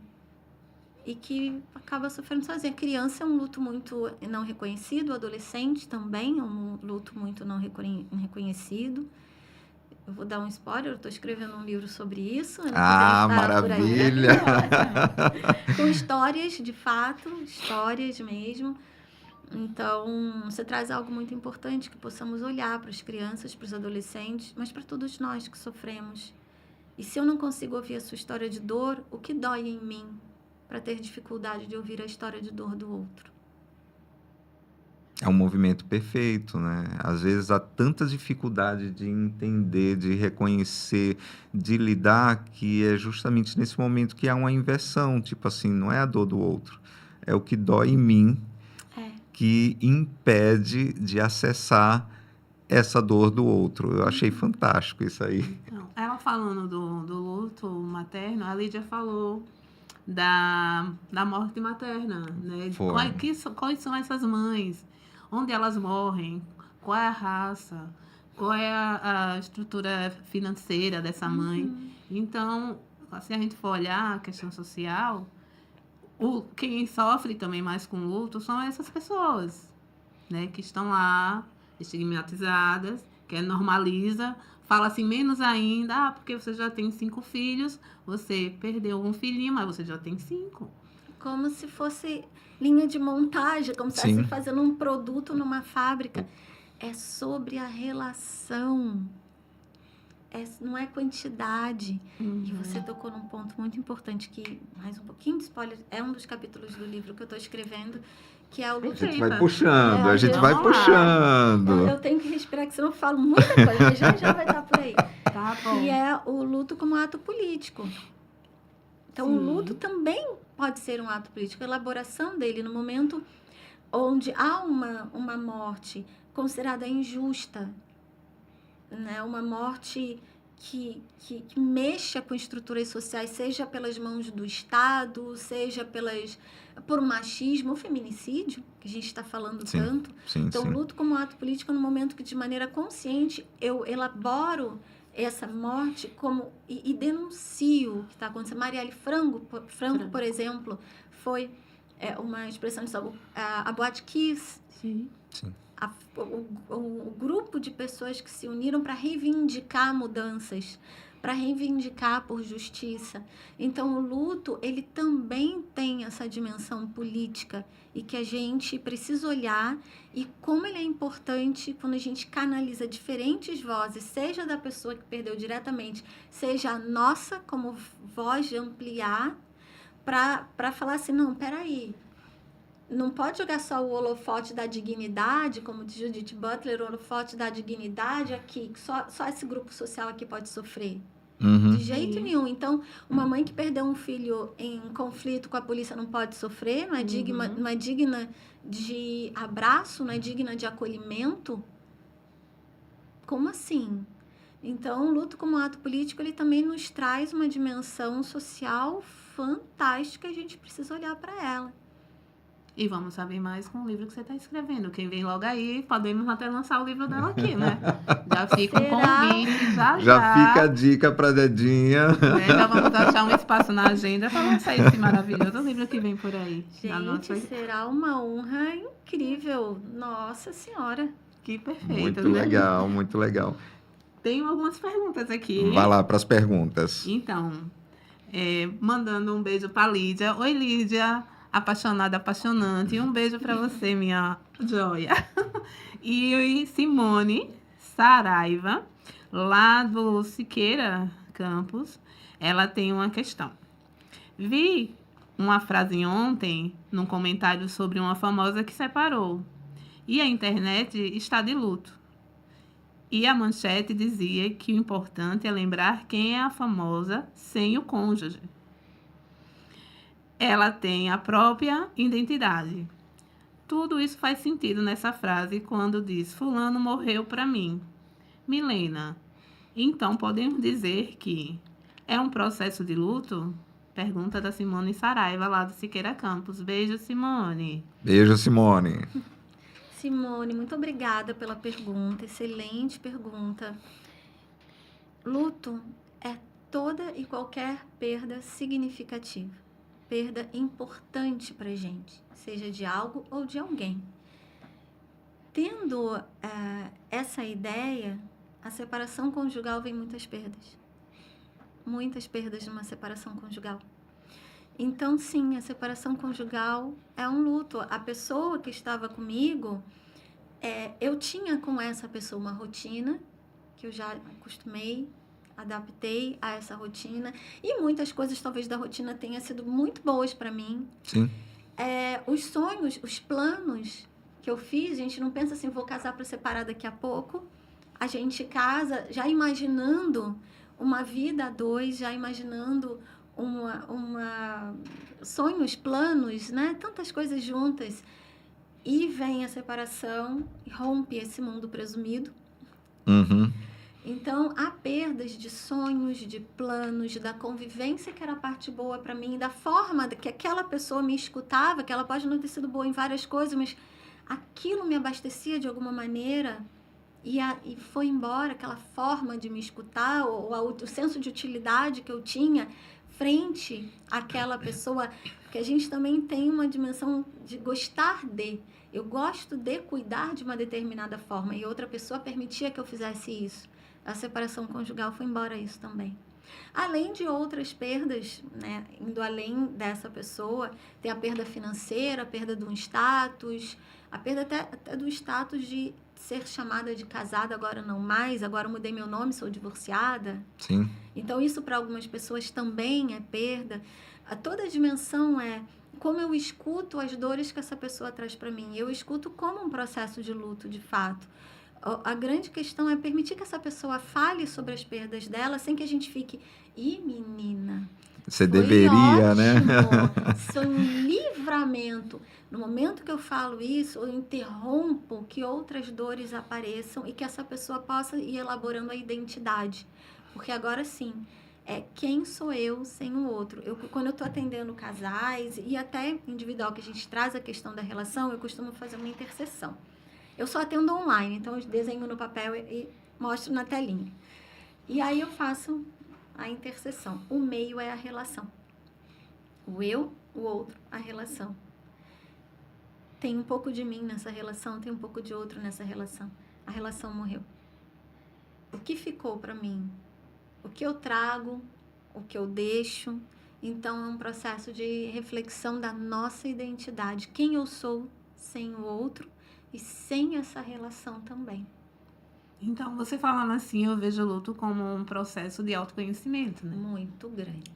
e que acaba sofrendo sozinha. A criança é um luto muito não reconhecido, o adolescente também é um luto muito não reconhecido. Eu vou dar um spoiler, eu estou escrevendo um livro sobre isso. Maravilha! Com histórias, de fato, histórias mesmo. Então, você traz algo muito importante, que possamos olhar para as crianças, para os adolescentes, mas para todos nós que sofremos. E se eu não consigo ouvir a sua história de dor, o que dói em mim para ter dificuldade de ouvir a história de dor do outro? É um movimento perfeito, né? Às vezes há tanta dificuldade de entender, de reconhecer, de lidar, que é justamente nesse momento que há uma inversão. Tipo assim, não é a dor do outro, é o que dói em mim que impede de acessar essa dor do outro. Eu achei fantástico isso aí. Então, ela falando do luto materno, a Lídia falou da morte materna, né? Foi. Quais são essas mães? Onde elas morrem? Qual é a raça? Qual é a estrutura financeira dessa mãe? Então, se a gente for olhar a questão social, quem sofre também mais com luto são essas pessoas, né? Que estão lá estigmatizadas, que normaliza, fala assim menos ainda, porque você já tem 5 filhos, você perdeu um filhinho, mas você já tem 5. Como se fosse linha de montagem, como se estivesse Sim. fazendo um produto numa fábrica. É sobre a relação. Não é quantidade. E você tocou num ponto muito importante que, mais um pouquinho de spoiler, é um dos capítulos do livro que eu estou escrevendo, que é o A luto. gente vai Eita. puxando, É, a gente vamos vai lá. puxando. Eu tenho que respirar, que senão eu falo muita coisa, mas já vai estar por aí. Tá bom. Que é o luto como ato político. Então, o Sim. luto também pode ser um ato político. A elaboração dele no momento onde há uma morte considerada injusta, né? Uma morte que mexa com estruturas sociais, seja pelas mãos do Estado, seja por machismo, o feminicídio, que a gente está falando Sim, tanto. sim, Então, sim. luto como ato político no momento que, de maneira consciente, eu elaboro essa morte e denuncio o que está acontecendo. Marielle Franco, por exemplo, foi uma expressão de saúde. A Boate Kiss, Sim. Sim. o grupo de pessoas que se uniram para reivindicar mudanças, para reivindicar por justiça. Então, o luto, ele também tem essa dimensão política e que a gente precisa olhar, e como ele é importante quando a gente canaliza diferentes vozes, seja da pessoa que perdeu diretamente, seja a nossa como voz de ampliar, para falar assim, não, peraí, não pode jogar só o holofote da dignidade, como diz Judith Butler, o holofote da dignidade aqui, que só esse grupo social aqui pode sofrer. Uhum. De jeito nenhum. Então, uma mãe que perdeu um filho em conflito com a polícia não pode sofrer, não é digna de abraço, não é digna de acolhimento. Como assim? Então, o luto como ato político, ele também nos traz uma dimensão social fantástica, a gente precisa olhar para ela. E vamos saber mais com o livro que você está escrevendo. Quem vem logo aí, podemos até lançar o livro dela aqui, né? Já fica um Será? convite, já. Já fica a dica para Dedinha. Né? Já vamos achar um espaço na agenda para lançar esse maravilhoso livro que vem por aí. Na Gente, nossa... será uma honra incrível. Nossa Senhora. Que perfeito, Muito né? legal, muito legal. Tenho algumas perguntas aqui. Vai lá para as perguntas. Então, mandando um beijo para Lídia. Oi, Lídia. Apaixonada, apaixonante. Um beijo para você, minha joia. E Simone Saraiva, lá do Siqueira Campos, ela tem uma questão. Vi uma frase ontem num comentário sobre uma famosa que separou. E a internet está de luto. E a manchete dizia que o importante é lembrar quem é a famosa sem o cônjuge. Ela tem a própria identidade. Tudo isso faz sentido nessa frase quando diz: fulano morreu para mim. Milena, então podemos dizer que é um processo de luto? Pergunta da Simone Saraiva, lá do Siqueira Campos. Beijo, Simone. Beijo, Simone. Simone, muito obrigada pela pergunta. Excelente pergunta. Luto é toda e qualquer perda significativa. Perda importante para a gente, seja de algo ou de alguém. Tendo essa ideia, a separação conjugal vem muitas perdas. Muitas perdas numa separação conjugal. Então, sim, a separação conjugal é um luto. A pessoa que estava comigo, eu tinha com essa pessoa uma rotina, que eu já acostumei, adaptei a essa rotina, e muitas coisas talvez da rotina tenham sido muito boas para mim. Sim. Os sonhos, os planos que eu fiz, a gente não pensa assim, vou casar para separar daqui a pouco. A gente casa já imaginando uma vida a dois, já imaginando sonhos, planos, né? Tantas coisas juntas. E vem a separação, rompe esse mundo presumido. Uhum. Então, há perdas de sonhos, de planos, da convivência que era a parte boa para mim, da forma que aquela pessoa me escutava, que ela pode não ter sido boa em várias coisas, mas aquilo me abastecia de alguma maneira e foi embora aquela forma de me escutar, ou o senso de utilidade que eu tinha frente àquela pessoa, porque a gente também tem uma dimensão de gostar de. eu gosto de cuidar de uma determinada forma e outra pessoa permitia que eu fizesse isso. A separação conjugal foi embora isso também. Além de outras perdas, né, indo além dessa pessoa, tem a perda financeira, a perda de um status, a perda até do status de ser chamada de casada, agora não mais, agora mudei meu nome, sou divorciada. Sim. Então, isso para algumas pessoas também é perda. Toda a dimensão é como eu escuto as dores que essa pessoa traz para mim. Eu escuto como um processo de luto, de fato. A grande questão é permitir que essa pessoa fale sobre as perdas dela sem que a gente fique, menina, Você foi deveria, né? ótimo, isso foi um livramento. No momento que eu falo isso, eu interrompo que outras dores apareçam e que essa pessoa possa ir elaborando a identidade. Porque agora sim, é quem sou eu sem o outro. Quando eu estou atendendo casais e até individual, que a gente traz a questão da relação, eu costumo fazer uma interseção. Eu só atendo online, então eu desenho no papel e mostro na telinha. E aí eu faço a interseção. O meio é a relação. O eu, o outro, a relação. Tem um pouco de mim nessa relação, tem um pouco de outro nessa relação. A relação morreu. O que ficou para mim? O que eu trago? O que eu deixo? Então é um processo de reflexão da nossa identidade. Quem eu sou sem o outro e sem essa relação também. Então, você falando assim, eu vejo o luto como um processo de autoconhecimento, né? Muito grande.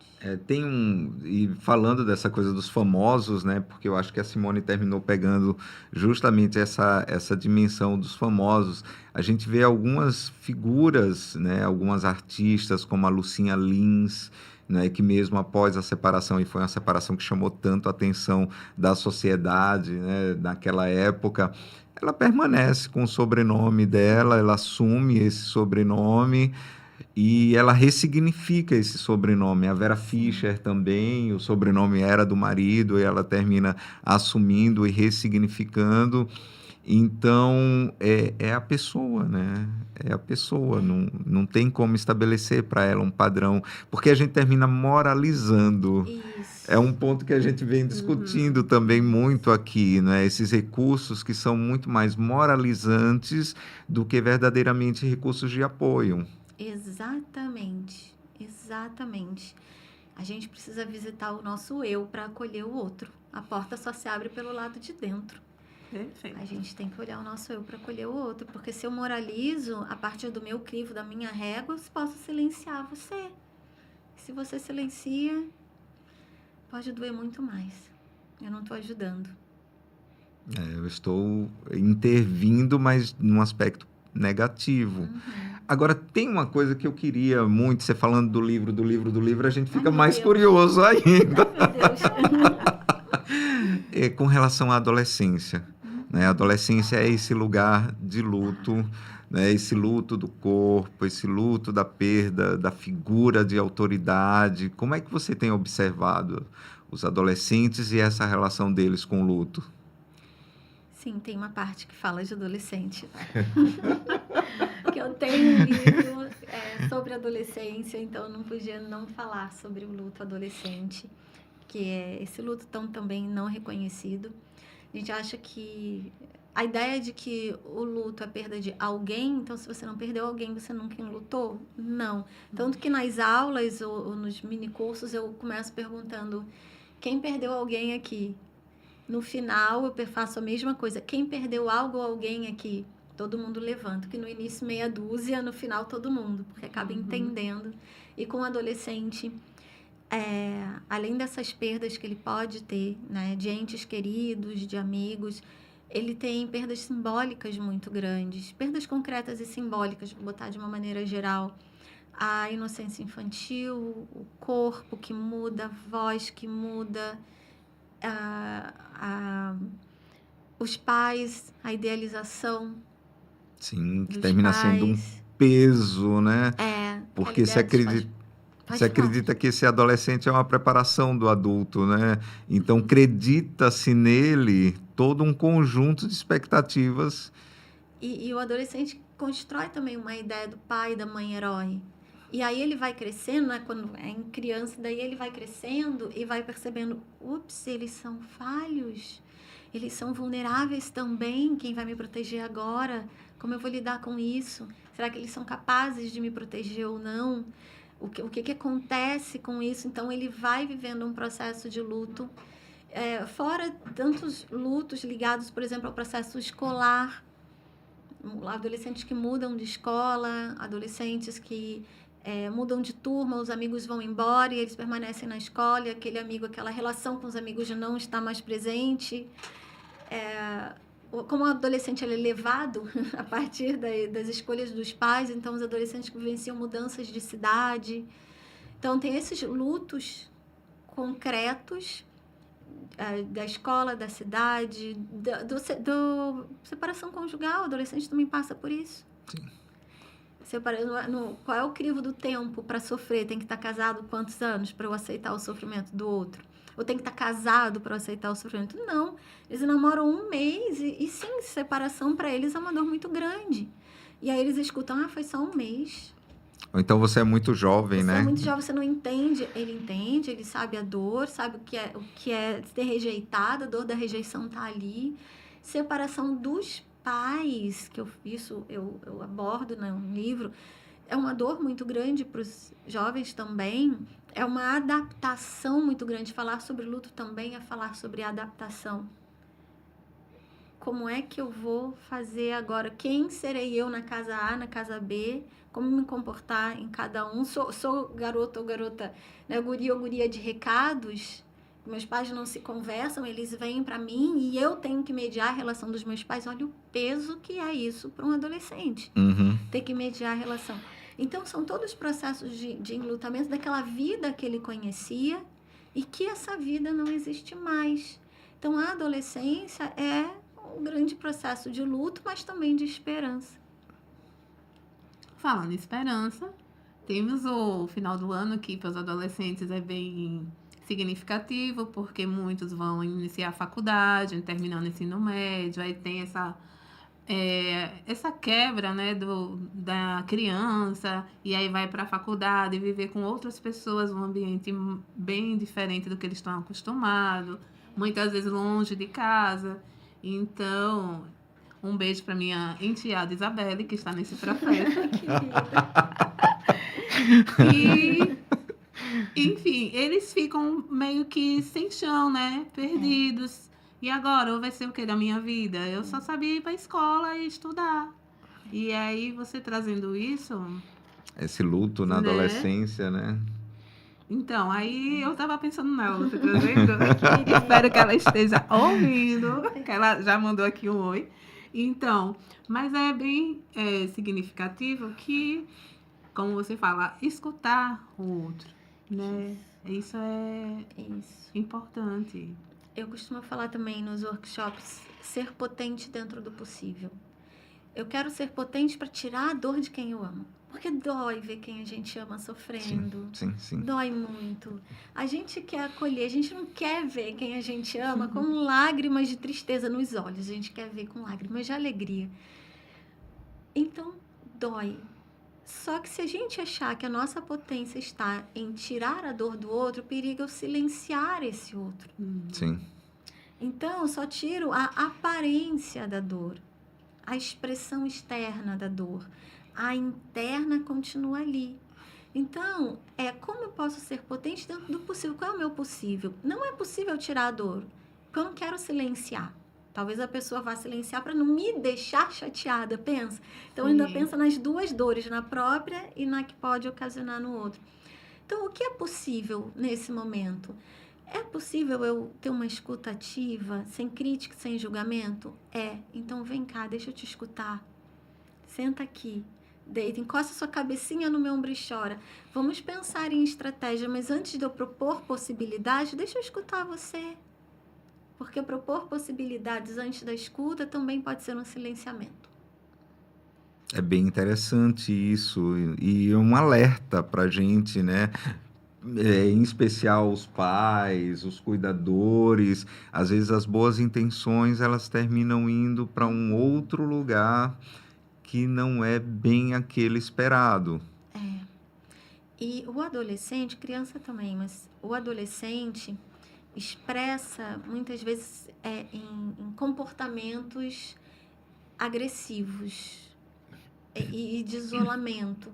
E falando dessa coisa dos famosos, né? Porque eu acho que a Simone terminou pegando justamente essa dimensão dos famosos. A gente vê algumas figuras, né? Algumas artistas, como a Lucinha Lins, né? Que mesmo após a separação, e foi uma separação que chamou tanto a atenção da sociedade, né? Naquela época, ela permanece com o sobrenome dela, ela assume esse sobrenome e ela ressignifica esse sobrenome. A Vera Fischer também, o sobrenome era do marido e ela termina assumindo e ressignificando. Então, é a pessoa, né? É a pessoa, não tem como estabelecer para ela um padrão, porque a gente termina moralizando. Isso. É um ponto que a gente vem discutindo também muito aqui, né? Esses recursos que são muito mais moralizantes do que verdadeiramente recursos de apoio. Exatamente, exatamente. A gente precisa visitar o nosso eu para acolher o outro. A porta só se abre pelo lado de dentro. Perfeito. A gente tem que olhar o nosso eu para acolher o outro, porque se eu moralizo a partir do meu crivo, da minha régua, eu posso silenciar você. Se você silencia, pode doer muito mais. Eu não estou ajudando. Eu estou intervindo, mas num aspecto negativo. Agora, tem uma coisa que eu queria muito, você falando do livro, a gente fica mais curioso ainda. Ai, meu Deus. Com relação à adolescência. Né? A adolescência é esse lugar de luto, né? Esse luto do corpo, esse luto da perda da figura de autoridade. Como é que você tem observado os adolescentes e essa relação deles com o luto? Sim, tem uma parte que fala de adolescente. Que eu tenho um livro sobre adolescência, então eu não podia não falar sobre o luto adolescente, que é esse luto também não reconhecido. A gente acha que a ideia de que o luto é perda de alguém, então se você não perdeu alguém, você nunca lutou? Não. Tanto que nas aulas ou nos minicursos eu começo perguntando: quem perdeu alguém aqui? No final, eu faço a mesma coisa. Quem perdeu algo ou alguém aqui? Todo mundo levanta. Que no início, meia dúzia, no final, todo mundo. Porque acaba entendendo. E com o adolescente, além dessas perdas que ele pode ter, né, de entes queridos, de amigos, ele tem perdas simbólicas muito grandes. Perdas concretas e simbólicas, vou botar de uma maneira geral. A inocência infantil, o corpo que muda, a voz que muda, os pais, a idealização. Sim, que termina sendo um peso, né? Porque se acredita que esse adolescente é uma preparação do adulto, né? Então, acredita-se nele todo um conjunto de expectativas. E o adolescente constrói também uma ideia do pai e da mãe herói. E aí ele vai crescendo, né? Quando é em criança, daí ele vai crescendo e vai percebendo, ups, eles são falhos. Eles são vulneráveis também. Quem vai me proteger agora? Como eu vou lidar com isso? Será que eles são capazes de me proteger ou não? O que acontece com isso? Então, ele vai vivendo um processo de luto. Fora tantos lutos ligados, por exemplo, ao processo escolar. Adolescentes que mudam de escola, adolescentes que mudam de turma, os amigos vão embora e eles permanecem na escola, e aquele amigo, aquela relação com os amigos já não está mais presente. Como o adolescente ele é levado a partir das escolhas dos pais, então os adolescentes que vivenciam mudanças de cidade. Então, tem esses lutos concretos da escola, da cidade, do separação conjugal. O adolescente também passa por isso. Sim. Qual é o crivo do tempo para sofrer? Tem que estar casado quantos anos para eu aceitar o sofrimento do outro? Ou tem que estar casado para eu aceitar o sofrimento? Não. Eles namoram um mês e sim, separação para eles é uma dor muito grande. E aí eles escutam, foi só um mês. Ou então você é muito jovem, né? Você é muito jovem, você não entende. Ele entende, ele sabe a dor, sabe o que é ser rejeitado, a dor da rejeição tá ali. Separação dos pais, que eu abordo no livro, é uma dor muito grande para os jovens também. É uma adaptação muito grande. Falar sobre luto também é falar sobre adaptação. Como é que eu vou fazer agora? Quem serei eu na casa A, na casa B? Como me comportar em cada um? Sou garoto ou garota, né? Guri ou guria de recados? Meus pais não se conversam, eles vêm para mim e eu tenho que mediar a relação dos meus pais. Olha o peso que é isso para um adolescente. Uhum. Ter que mediar a relação. Então, são todos processos de enlutamento daquela vida que ele conhecia e que essa vida não existe mais. Então, a adolescência é um grande processo de luto, mas também de esperança. Falando em esperança, temos o final do ano que para os adolescentes é bem significativo, porque muitos vão iniciar a faculdade, terminando o ensino médio, aí tem essa quebra, né, da criança, e aí vai para a faculdade viver com outras pessoas, um ambiente bem diferente do que eles estão acostumados, muitas vezes longe de casa. Então, um beijo para minha enteada Isabelle, que está nesse processo. E, enfim, eles ficam meio que sem chão, né? Perdidos. E agora, vai ser o que da minha vida? Eu só sabia ir para a escola e estudar. E aí, você trazendo isso... Esse luto na adolescência, né? Então, aí eu tava pensando nela, você trazendo. Espero que ela esteja ouvindo, que ela já mandou aqui um oi. Então, mas é bem significativo que, como você fala, escutar o outro, né? Isso é importante. Eu costumo falar também nos workshops, ser potente dentro do possível. Eu quero ser potente para tirar a dor de quem eu amo. Porque dói ver quem a gente ama sofrendo. Sim. Dói muito. A gente quer acolher, a gente não quer ver quem a gente ama com lágrimas de tristeza nos olhos. A gente quer ver com lágrimas de alegria. Então, dói. Só que se a gente achar que a nossa potência está em tirar a dor do outro, o perigo é silenciar esse outro. Sim. Então, eu só tiro a aparência da dor, a expressão externa da dor. A interna continua ali. Então, como eu posso ser potente dentro do possível? Qual é o meu possível? Não é possível tirar a dor, porque eu não quero silenciar. Talvez a pessoa vá silenciar para não me deixar chateada, pensa. Então, ainda pensa nas duas dores, na própria e na que pode ocasionar no outro. Então, o que é possível nesse momento? É possível eu ter uma escuta ativa, sem crítica, sem julgamento? Então vem cá, deixa eu te escutar. Senta aqui, deita, encosta sua cabecinha no meu ombro e chora. Vamos pensar em estratégia, mas antes de eu propor possibilidades, deixa eu escutar você. Porque propor possibilidades antes da escuta também pode ser um silenciamento. É bem interessante isso e um alerta para a gente, né? Em especial os pais, os cuidadores, às vezes as boas intenções elas terminam indo para um outro lugar que não é bem aquele esperado. E o adolescente, criança também, mas o adolescente, expressa, muitas vezes, em comportamentos agressivos e de isolamento.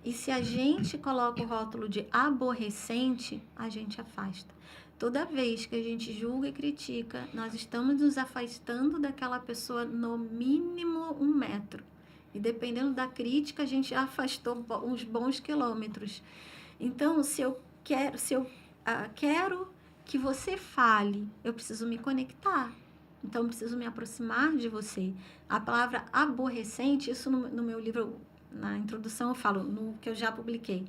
E se a gente coloca o rótulo de aborrecente, a gente afasta. Toda vez que a gente julga e critica, nós estamos nos afastando daquela pessoa no mínimo 1 metro. E dependendo da crítica, a gente já afastou uns bons quilômetros. Então, se eu quero que você fale, eu preciso me conectar. Então, eu preciso me aproximar de você. A palavra aborrecente, isso no meu livro, na introdução, eu falo, no que eu já publiquei.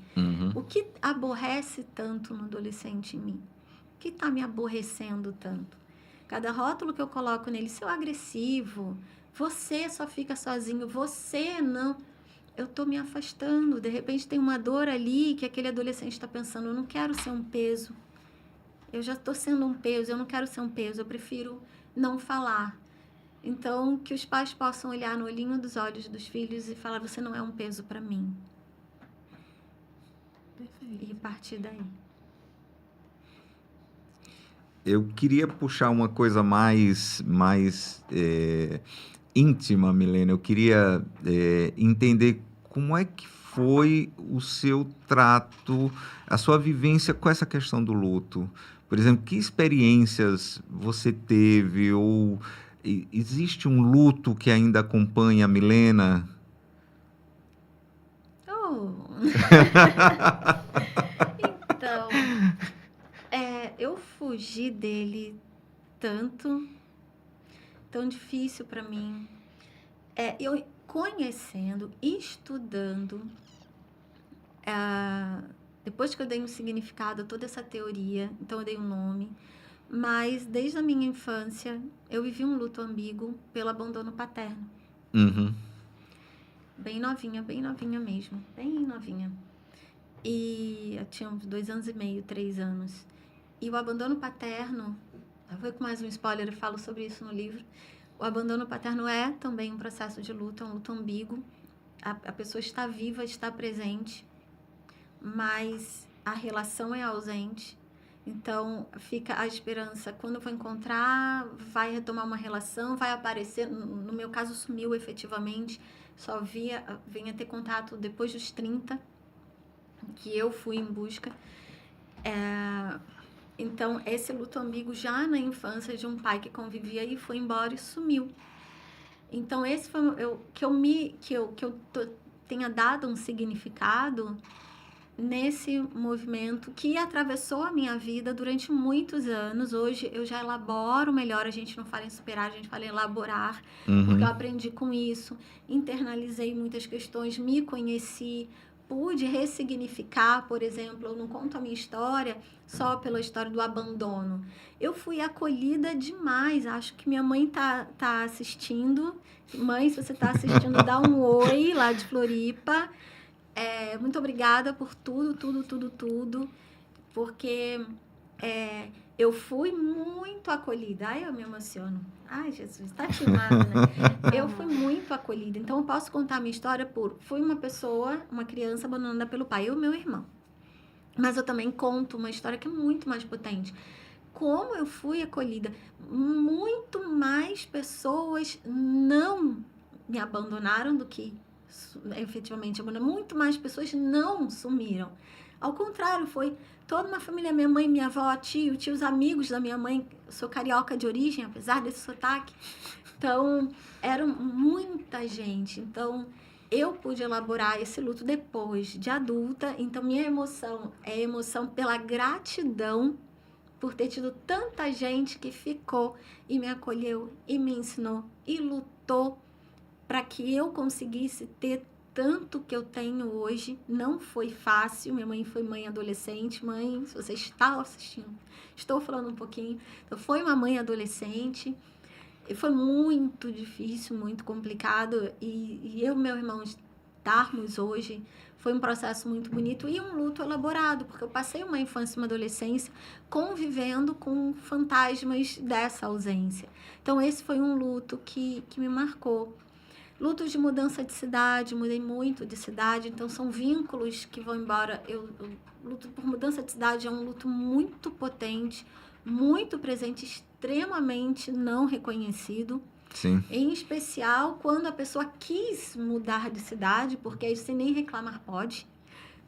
O que aborrece tanto no adolescente em mim? O que está me aborrecendo tanto? Cada rótulo que eu coloco nele, seu agressivo, você só fica sozinho, você não. Eu estou me afastando. De repente tem uma dor ali que aquele adolescente está pensando, eu não quero ser um peso. Eu já estou sendo um peso, eu não quero ser um peso, eu prefiro não falar. Então, que os pais possam olhar no olhinho dos olhos dos filhos e falar, você não é um peso para mim. Perfeito. E partir daí. Eu queria puxar uma coisa mais íntima, Milena. Eu queria entender como é que foi o seu trato, a sua vivência com essa questão do luto. Por exemplo, que experiências você teve? Ou existe um luto que ainda acompanha a Milena? Então, eu fugi dele tanto, tão difícil para mim. Eu conhecendo, estudando, depois que eu dei um significado a toda essa teoria, então eu dei um nome, mas desde a minha infância eu vivi um luto ambíguo pelo abandono paterno. Uhum. Bem novinha mesmo, bem novinha. E eu tinha uns 2 anos e meio, 3 anos. E o abandono paterno, eu vou com mais um spoiler, eu falo sobre isso no livro. O abandono paterno é também um processo de luto, é um luto ambíguo. A pessoa está viva, está presente, mas a relação é ausente. Então, fica a esperança, quando eu vou encontrar, vai retomar uma relação, vai aparecer, no meu caso sumiu efetivamente, só vinha ter contato depois dos 30, que eu fui em busca. Então, esse luto ambíguo já na infância de um pai que convivia e foi embora e sumiu. Então, esse foi que eu tenha dado um significado nesse movimento que atravessou a minha vida durante muitos anos. Hoje eu já elaboro melhor, a gente não fala em superar, a gente fala em elaborar, porque eu aprendi com isso, internalizei muitas questões, me conheci, pude ressignificar. Por exemplo, eu não conto a minha história só pela história do abandono. Eu fui acolhida demais, acho que minha mãe tá assistindo. Mãe, se você tá assistindo, dá um oi lá de Floripa. Muito obrigada por tudo, porque eu fui muito acolhida. Ai, eu me emociono. Ai, Jesus, tá timada, né? Eu fui muito acolhida. Então, eu posso contar a minha história fui uma criança abandonada pelo pai, eu e meu irmão. Mas eu também conto uma história que é muito mais potente. Como eu fui acolhida, muito mais pessoas não me abandonaram do que efetivamente abandonaram. Muito mais pessoas não sumiram. Ao contrário, foi toda uma família, minha mãe, minha avó, tio, os amigos da minha mãe. Eu sou carioca de origem, apesar desse sotaque. Então, eram muita gente. Então, eu pude elaborar esse luto depois de adulta. Então, minha emoção é emoção pela gratidão por ter tido tanta gente que ficou e me acolheu e me ensinou e lutou para que eu conseguisse ter tanto que eu tenho hoje. Não foi fácil. Minha mãe foi mãe adolescente. Mãe, se você está assistindo, estou falando um pouquinho. Então, foi uma mãe adolescente. E foi muito difícil, muito complicado. E eu e meu irmão estarmos hoje foi um processo muito bonito e um luto elaborado, porque eu passei uma infância e uma adolescência convivendo com fantasmas dessa ausência. Então, esse foi um luto que me marcou. Lutos de mudança de cidade, mudei muito de cidade, então são vínculos que vão embora. Eu luto por mudança de cidade, é um luto muito potente, muito presente, extremamente não reconhecido. Sim. Em especial quando a pessoa quis mudar de cidade, porque aí sem nem reclamar pode.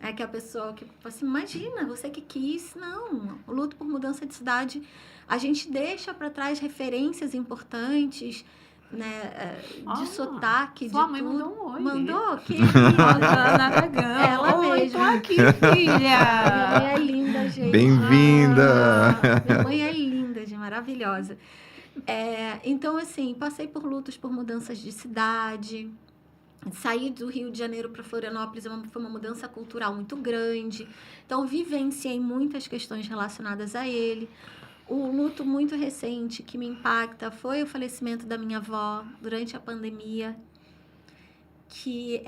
É que a pessoa que fala assim, imagina, você que quis. Não, o luto por mudança de cidade, a gente deixa para trás referências importantes, né, de sotaque, sua de mãe tudo. mandou um oi. Mandou? Que Rosana Aragão. Ela Oi, mesma. tô aqui, Minha filha. mãe é linda, gente. Bem-vinda! Minha mãe é linda, gente, maravilhosa. Então, assim, passei por lutos por mudanças de cidade. Sair do Rio de Janeiro para Florianópolis foi uma mudança cultural muito grande. Então, vivenciei muitas questões relacionadas a ele. O luto muito recente que me impacta foi o falecimento da minha avó durante a pandemia. Que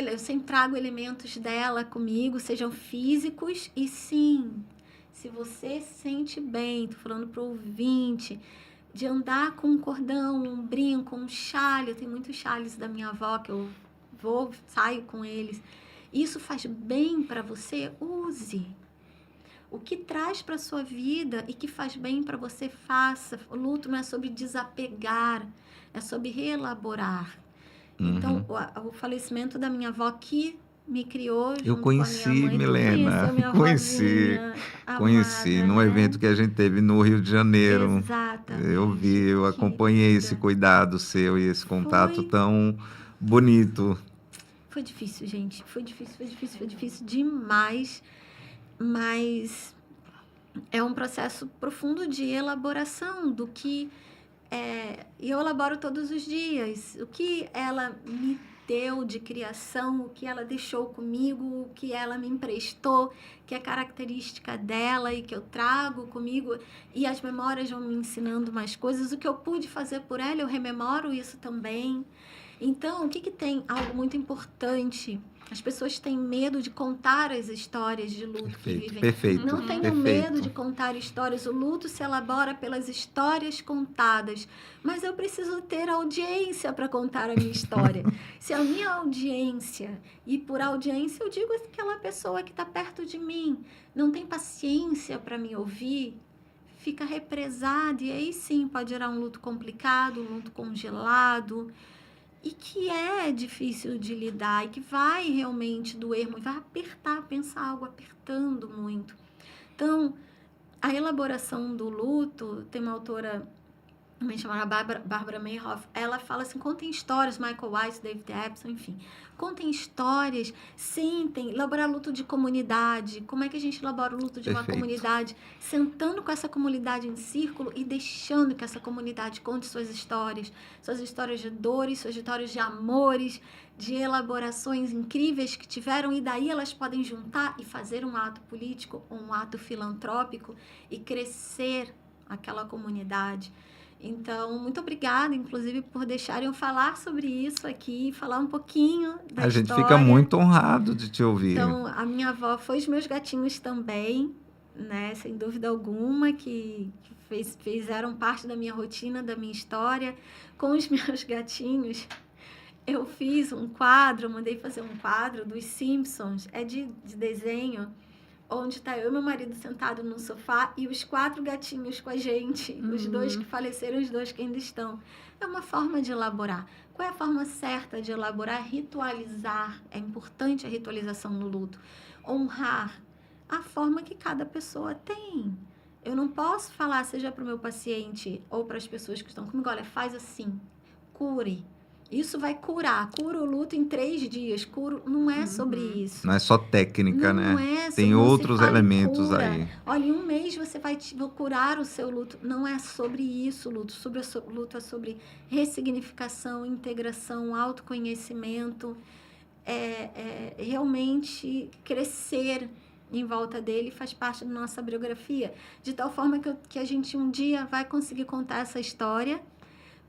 eu sempre trago elementos dela comigo, sejam físicos, e sim, se você se sente bem, tô falando pro ouvinte, de andar com um cordão, um brinco, um chale, eu tenho muitos chales da minha avó que eu saio com eles, isso faz bem para você, use. O que traz para sua vida e que faz bem para você, faça. O luto não é sobre desapegar, é sobre reelaborar. Então, o falecimento da minha avó que me criou junto Eu conheci, com a minha mãe. Milena. Tu conheceu minha avózinha Conheci amada, num né? evento que a gente teve no Rio de Janeiro. Exatamente. Eu vi, eu acompanhei querida. esse cuidado seu e esse contato Foi. tão bonito. Foi difícil, gente. Foi difícil demais. Mas é um processo profundo de elaboração do que... E eu elaboro todos os dias. O que ela me deu de criação, o que ela deixou comigo, o que ela me emprestou, que é característica dela e que eu trago comigo. E as memórias vão me ensinando mais coisas. O que eu pude fazer por ela, eu rememoro isso também. Então, o que tem? Algo muito importante. As pessoas têm medo de contar as histórias de luto que vivem. Perfeito. Não tenham medo de contar histórias. O luto se elabora pelas histórias contadas. Mas eu preciso ter audiência para contar a minha história. Se a minha audiência, e por audiência eu digo aquela pessoa que está perto de mim, não tem paciência para me ouvir, fica represada, e aí sim pode gerar um luto complicado, um luto congelado, e que é difícil de lidar, e que vai realmente doer muito, vai apertar, pensa algo apertando muito. Então, a elaboração do luto, tem uma autora também chamada Barbara Mayhoff, ela fala assim, contem histórias, Michael Weiss, David Epson, enfim, contem histórias, sentem, elaborar luto de comunidade, como é que a gente elabora o luto de uma comunidade, sentando com essa comunidade em círculo e deixando que essa comunidade conte suas histórias de dores, suas histórias de amores, de elaborações incríveis que tiveram, e daí elas podem juntar e fazer um ato político, um ato filantrópico e crescer aquela comunidade. Então, muito obrigada, inclusive, por deixarem eu falar sobre isso aqui, falar um pouquinho da história. A gente fica muito honrado de te ouvir. Então, a minha avó foi os meus gatinhos também, né? Sem dúvida alguma, que fizeram parte da minha rotina, da minha história. Com os meus gatinhos, eu fiz um quadro, mandei fazer um quadro dos Simpsons, de desenho, onde está eu e meu marido sentado no sofá e os 4 gatinhos com a gente, os 2 que faleceram, os 2 que ainda estão. É uma forma de elaborar. Qual é a forma certa de elaborar? Ritualizar. É importante a ritualização no luto. Honrar a forma que cada pessoa tem. Eu não posso falar, seja para o meu paciente ou para as pessoas que estão comigo, olha, faz assim, cure. Isso vai curar. Cura o luto em 3 dias. Não é sobre isso. Não é só técnica, não né? É Tem outros elementos aí. Olha, em um mês você vai curar o seu luto. Não é sobre isso, luto. Luto é sobre ressignificação, integração, autoconhecimento. Realmente crescer em volta dele faz parte da nossa biografia. De tal forma que a gente um dia vai conseguir contar essa história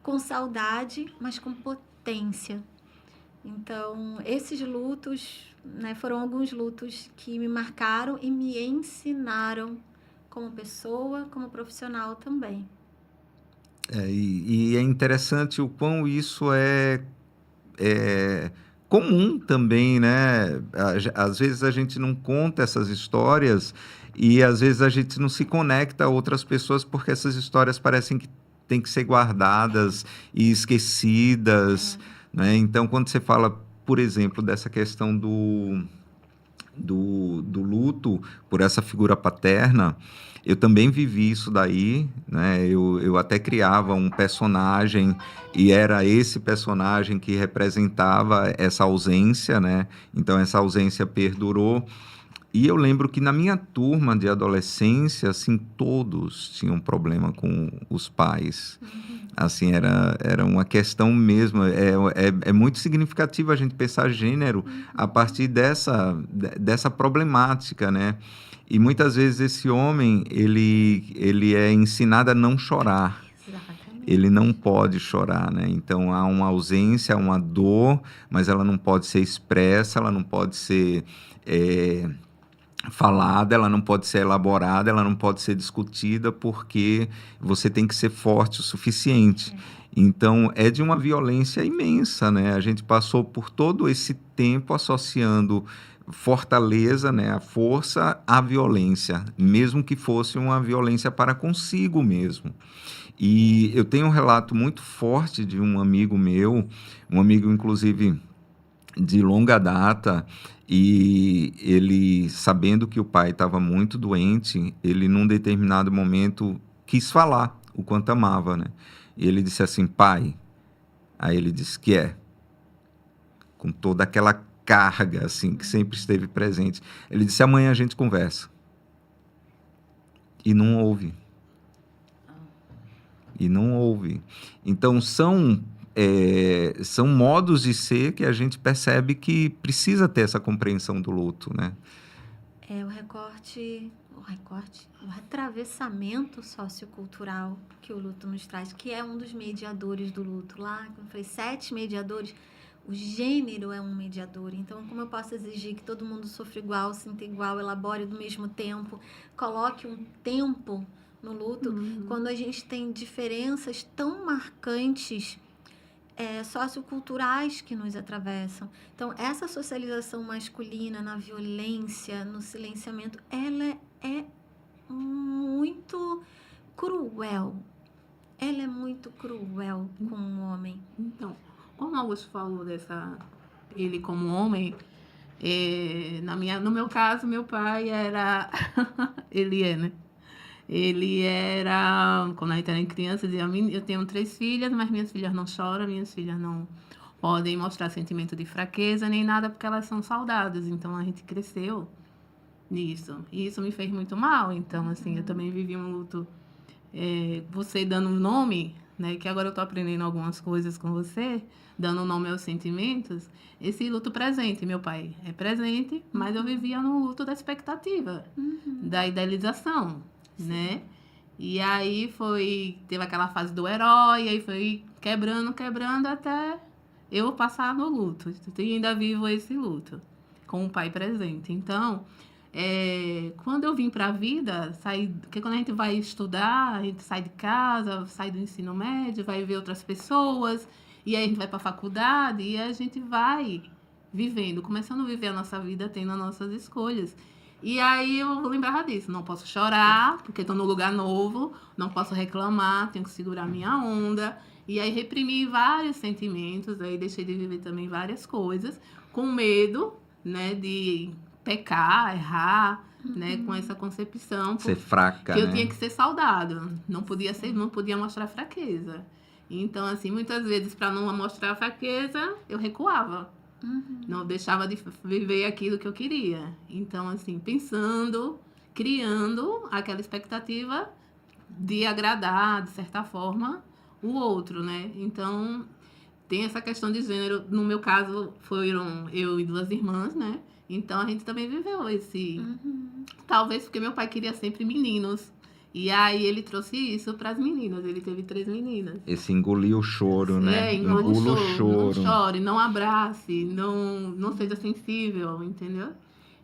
com saudade, mas com potência. Então, esses lutos, né, foram alguns lutos que me marcaram e me ensinaram como pessoa, como profissional também. E é interessante o quão isso é comum também, né? Às vezes a gente não conta essas histórias e às vezes a gente não se conecta a outras pessoas porque essas histórias parecem que têm que ser guardadas e esquecidas, né? Então, quando você fala, por exemplo, dessa questão do luto por essa figura paterna, eu também vivi isso daí, né? Eu até criava um personagem e era esse personagem que representava essa ausência, né? Então essa ausência perdurou. E eu lembro que na minha turma de adolescência, assim, todos tinham problema com os pais. Assim, era uma questão mesmo. É muito significativo a gente pensar gênero a partir dessa problemática, né? E muitas vezes esse homem, ele é ensinado a não chorar. Exatamente. Ele não pode chorar, né? Então há uma ausência, há uma dor, mas ela não pode ser expressa, ela não pode ser falada, ela não pode ser elaborada, ela não pode ser discutida, porque você tem que ser forte o suficiente. Então, é de uma violência imensa, né? A gente passou por todo esse tempo associando fortaleza, né, a força à violência, mesmo que fosse uma violência para consigo mesmo. E eu tenho um relato muito forte de um amigo meu, um amigo inclusive de longa data, e ele, sabendo que o pai estava muito doente, ele num determinado momento quis falar o quanto amava, né? E ele disse assim: pai. Aí ele disse que com toda aquela carga assim que sempre esteve presente. Ele disse: amanhã a gente conversa. E não houve. E não houve. Então são modos de ser que a gente percebe que precisa ter essa compreensão do luto, né? O atravessamento sociocultural que o luto nos traz, que é um dos mediadores do luto. Lá, como eu falei, 7 mediadores, o gênero é um mediador. Então, como eu posso exigir que todo mundo sofra igual, sinta igual, elabore do mesmo tempo, coloque um tempo no luto, quando a gente tem diferenças tão marcantes socioculturais que nos atravessam. Então, essa socialização masculina na violência, no silenciamento, ela é muito cruel. Ela é muito cruel com o homem. Então, como Augusto falou ele como homem, no meu caso, meu pai era, né? Ele era, quando a gente era criança, dizia: eu tenho 3 filhas, mas minhas filhas não choram, minhas filhas não podem mostrar sentimento de fraqueza nem nada, porque elas são saudadas. Então, a gente cresceu nisso. E isso me fez muito mal. Então, assim, eu também vivi um luto. Você dando um nome, né, que agora eu tô aprendendo algumas coisas com você, dando um nome aos sentimentos, esse luto presente. Meu pai é presente, mas eu vivia no luto da expectativa, da idealização, né? E aí teve aquela fase do herói, aí foi quebrando até eu passar no luto. E ainda vivo esse luto com o pai presente. Então, quando eu vim para a vida, porque quando a gente vai estudar, a gente sai de casa, sai do ensino médio, vai ver outras pessoas, e aí a gente vai para a faculdade e a gente vai vivendo, começando a viver a nossa vida, tendo as nossas escolhas. E aí eu lembrava disso: não posso chorar, porque estou num lugar novo, não posso reclamar, tenho que segurar minha onda. E aí reprimi vários sentimentos, aí deixei de viver também várias coisas, com medo, né, de pecar, errar, né, com essa concepção. Ser fraca, que eu né? tinha que ser saudável, não podia mostrar fraqueza. Então, assim, muitas vezes, para não mostrar fraqueza, eu recuava. Não deixava de viver aquilo que eu queria. Então, assim, pensando, criando aquela expectativa de agradar, de certa forma, o outro, né? Então, tem essa questão de gênero. No meu caso, foram eu e 2 irmãs, né? Então, a gente também viveu esse... Talvez porque meu pai queria sempre meninos. E aí, ele trouxe isso para as meninas. Ele teve 3 meninas. Esse engolir o choro, né? Engula o choro. Não chore, não abrace, não seja sensível, entendeu?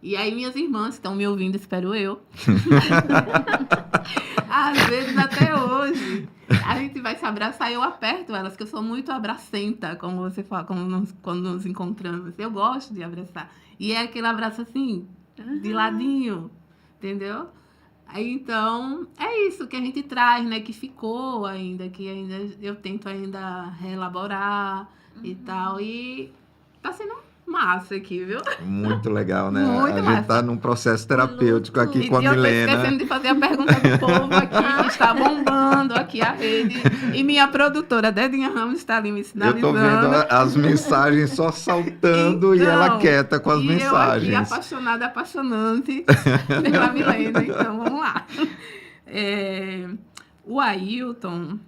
E aí, minhas irmãs estão me ouvindo, espero eu. Às vezes, até hoje, a gente vai se abraçar e eu aperto elas, que eu sou muito abracenta, como você fala, quando nos encontramos. Eu gosto de abraçar. E é aquele abraço assim, de ladinho, entendeu? Aí, então, é isso que a gente traz, né? Que ficou ainda, que ainda eu tento ainda reelaborar e tal. E tá sendo massa aqui, viu? Muito legal, né? Muito A gente tá massa. num processo O terapêutico luto. aqui E com a eu tô Milena. esquecendo de fazer a pergunta do povo aqui, que está bombando aqui a rede. E minha produtora, Dedinha Ramos, está ali me Eu tô vendo sinalizando. as mensagens só saltando e ela Então, quieta com as e eu aqui mensagens. apaixonada, apaixonante pela Milena. Então, vamos lá. É, o Ailton,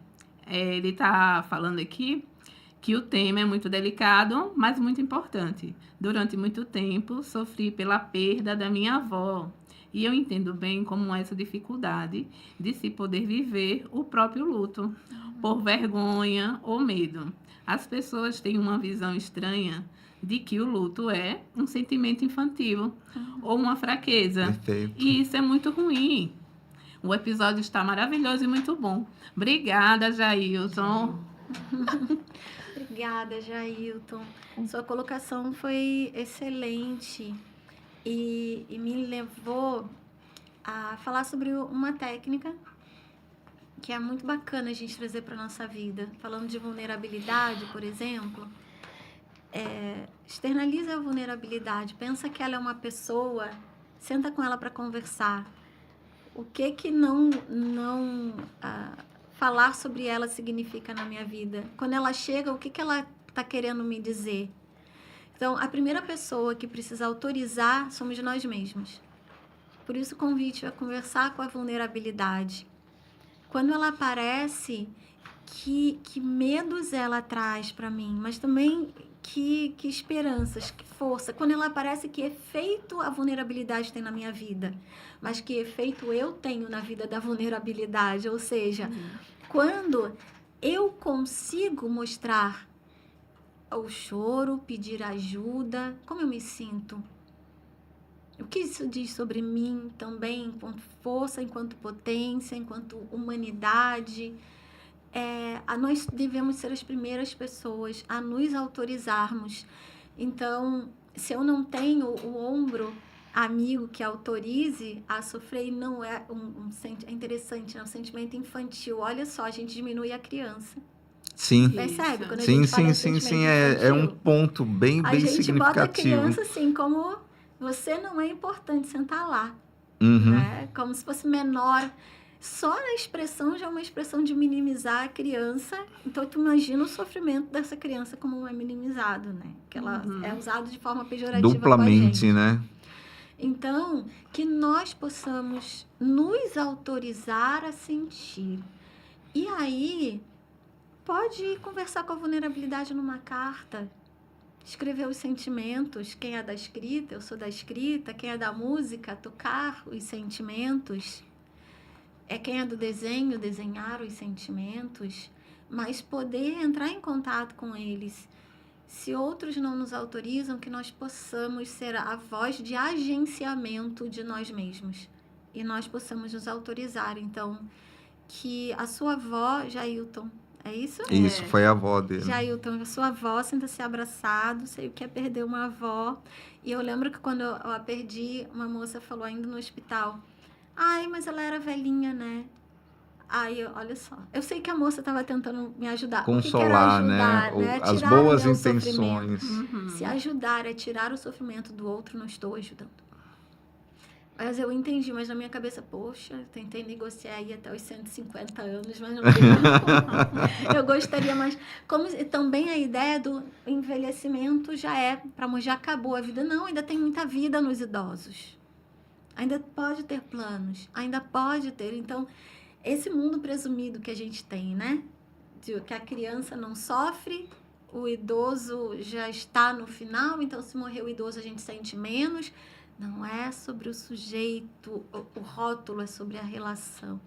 ele está falando aqui que o tema é muito delicado, mas muito importante. Durante muito tempo, sofri pela perda da minha avó. E eu entendo bem como essa dificuldade de se poder viver o próprio luto, por vergonha ou medo. As pessoas têm uma visão estranha de que o luto é um sentimento infantil ou uma fraqueza. Perfeito. E isso é muito ruim. O episódio está maravilhoso e muito bom. Obrigada, Jailton. Obrigada, Jailton. Sua colocação foi excelente e me levou a falar sobre uma técnica que é muito bacana a gente trazer para nossa vida. Falando de vulnerabilidade, por exemplo, externaliza a vulnerabilidade. Pensa que ela é uma pessoa, senta com ela para conversar. O que não falar sobre ela significa na minha vida? Quando ela chega, o que ela está querendo me dizer? Então, a primeira pessoa que precisa autorizar somos nós mesmos. Por isso, o convite é conversar com a vulnerabilidade. Quando ela aparece, que medos ela traz para mim, mas também que esperanças, que força. Quando ela aparece, que efeito a vulnerabilidade tem na minha vida, mas que efeito eu tenho na vida da vulnerabilidade. Ou seja, quando eu consigo mostrar o choro, pedir ajuda, como eu me sinto? O que isso diz sobre mim também, enquanto força, enquanto potência, enquanto humanidade? Nós devemos ser as primeiras pessoas a nos autorizarmos. Então, se eu não tenho o ombro amigo que autorize a sofrer, não é é interessante, é um sentimento infantil. Olha só, a gente diminui a criança. Sim. Percebe? Quando a Sim, gente fala em sim. sentimento É um infantil, ponto bem a gente bota a significativo. criança assim, como você não é importante sentar lá, Uhum. né? Como se fosse menor. Só na expressão já é uma expressão de minimizar a criança. Então, tu imagina o sofrimento dessa criança como é minimizado, né? Que ela é usado de forma pejorativa com a Duplamente, gente. né? Então, que nós possamos nos autorizar a sentir. E aí, pode ir conversar com a vulnerabilidade numa carta. Escrever os sentimentos. Quem é da escrita, eu sou da escrita. Quem é da música, tocar os sentimentos. Quem é do desenho, desenhar os sentimentos. Mas poder entrar em contato com eles. Se outros não nos autorizam, que nós possamos ser a voz de agenciamento de nós mesmos. E nós possamos nos autorizar. Então, que a sua avó, Jailton, é isso? Isso, foi a avó dele. Jailton, a sua avó, sinta-se abraçado, sei o que é perder uma avó. E eu lembro que quando eu a perdi, uma moça falou ainda no hospital, ai, mas ela era velhinha, né? Aí, olha só, eu sei que a moça estava tentando me ajudar. Consolar, o que era ajudar, né? né? As Tirar boas o meu intenções. sofrimento. Se ajudar é tirar o sofrimento do outro, não estou ajudando. Mas eu entendi, mas na minha cabeça, poxa, tentei negociar aí até os 150 anos, mas não deu. Eu gostaria mais. Como também a ideia do envelhecimento já acabou a vida. Não, ainda tem muita vida nos idosos. Ainda pode ter planos, ainda pode ter. Então, esse mundo presumido que a gente tem, né? De que a criança não sofre, o idoso já está no final, então se morrer o idoso a gente sente menos. Não é sobre o sujeito, o rótulo é sobre a relação.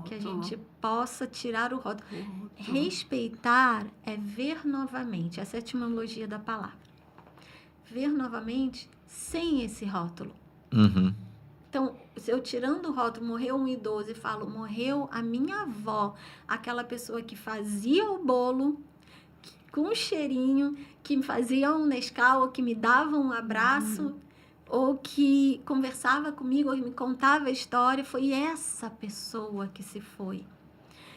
Que a gente possa tirar o rótulo. Respeitar é ver novamente, essa é a etimologia da palavra. Ver novamente sem esse rótulo. Uhum. Então, se eu tirando o rótulo, morreu um idoso e falo, morreu a minha avó, aquela pessoa que fazia o bolo com um cheirinho, que me fazia um Nescau, que me dava um abraço, ou que conversava comigo, ou que me contava a história, foi essa pessoa que se foi.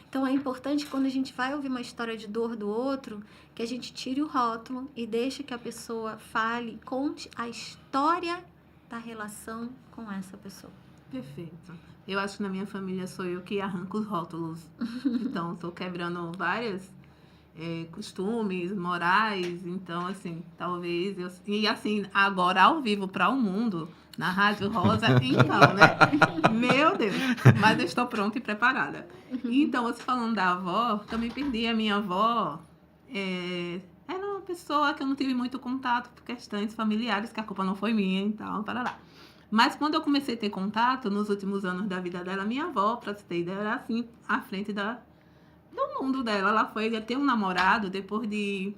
Então, é importante, quando a gente vai ouvir uma história de dor do outro, que a gente tire o rótulo e deixe que a pessoa fale, conte a história da relação com essa pessoa. Perfeito. Eu acho que na minha família sou eu que arranco os rótulos. Então, estou quebrando vários costumes, morais. Então, assim, talvez eu... E, assim, agora ao vivo para o mundo, na Rádio Rosa, então, né? Meu Deus! Mas eu estou pronta e preparada. Então, você falando da avó, também perdi a minha avó. Era uma pessoa que eu não tive muito contato por questões familiares, que a culpa não foi minha, então, parará. Mas quando eu comecei a ter contato, nos últimos anos da vida dela, minha avó, pra você ter ideia, era assim, à frente do mundo dela. Ela foi ter um namorado depois de,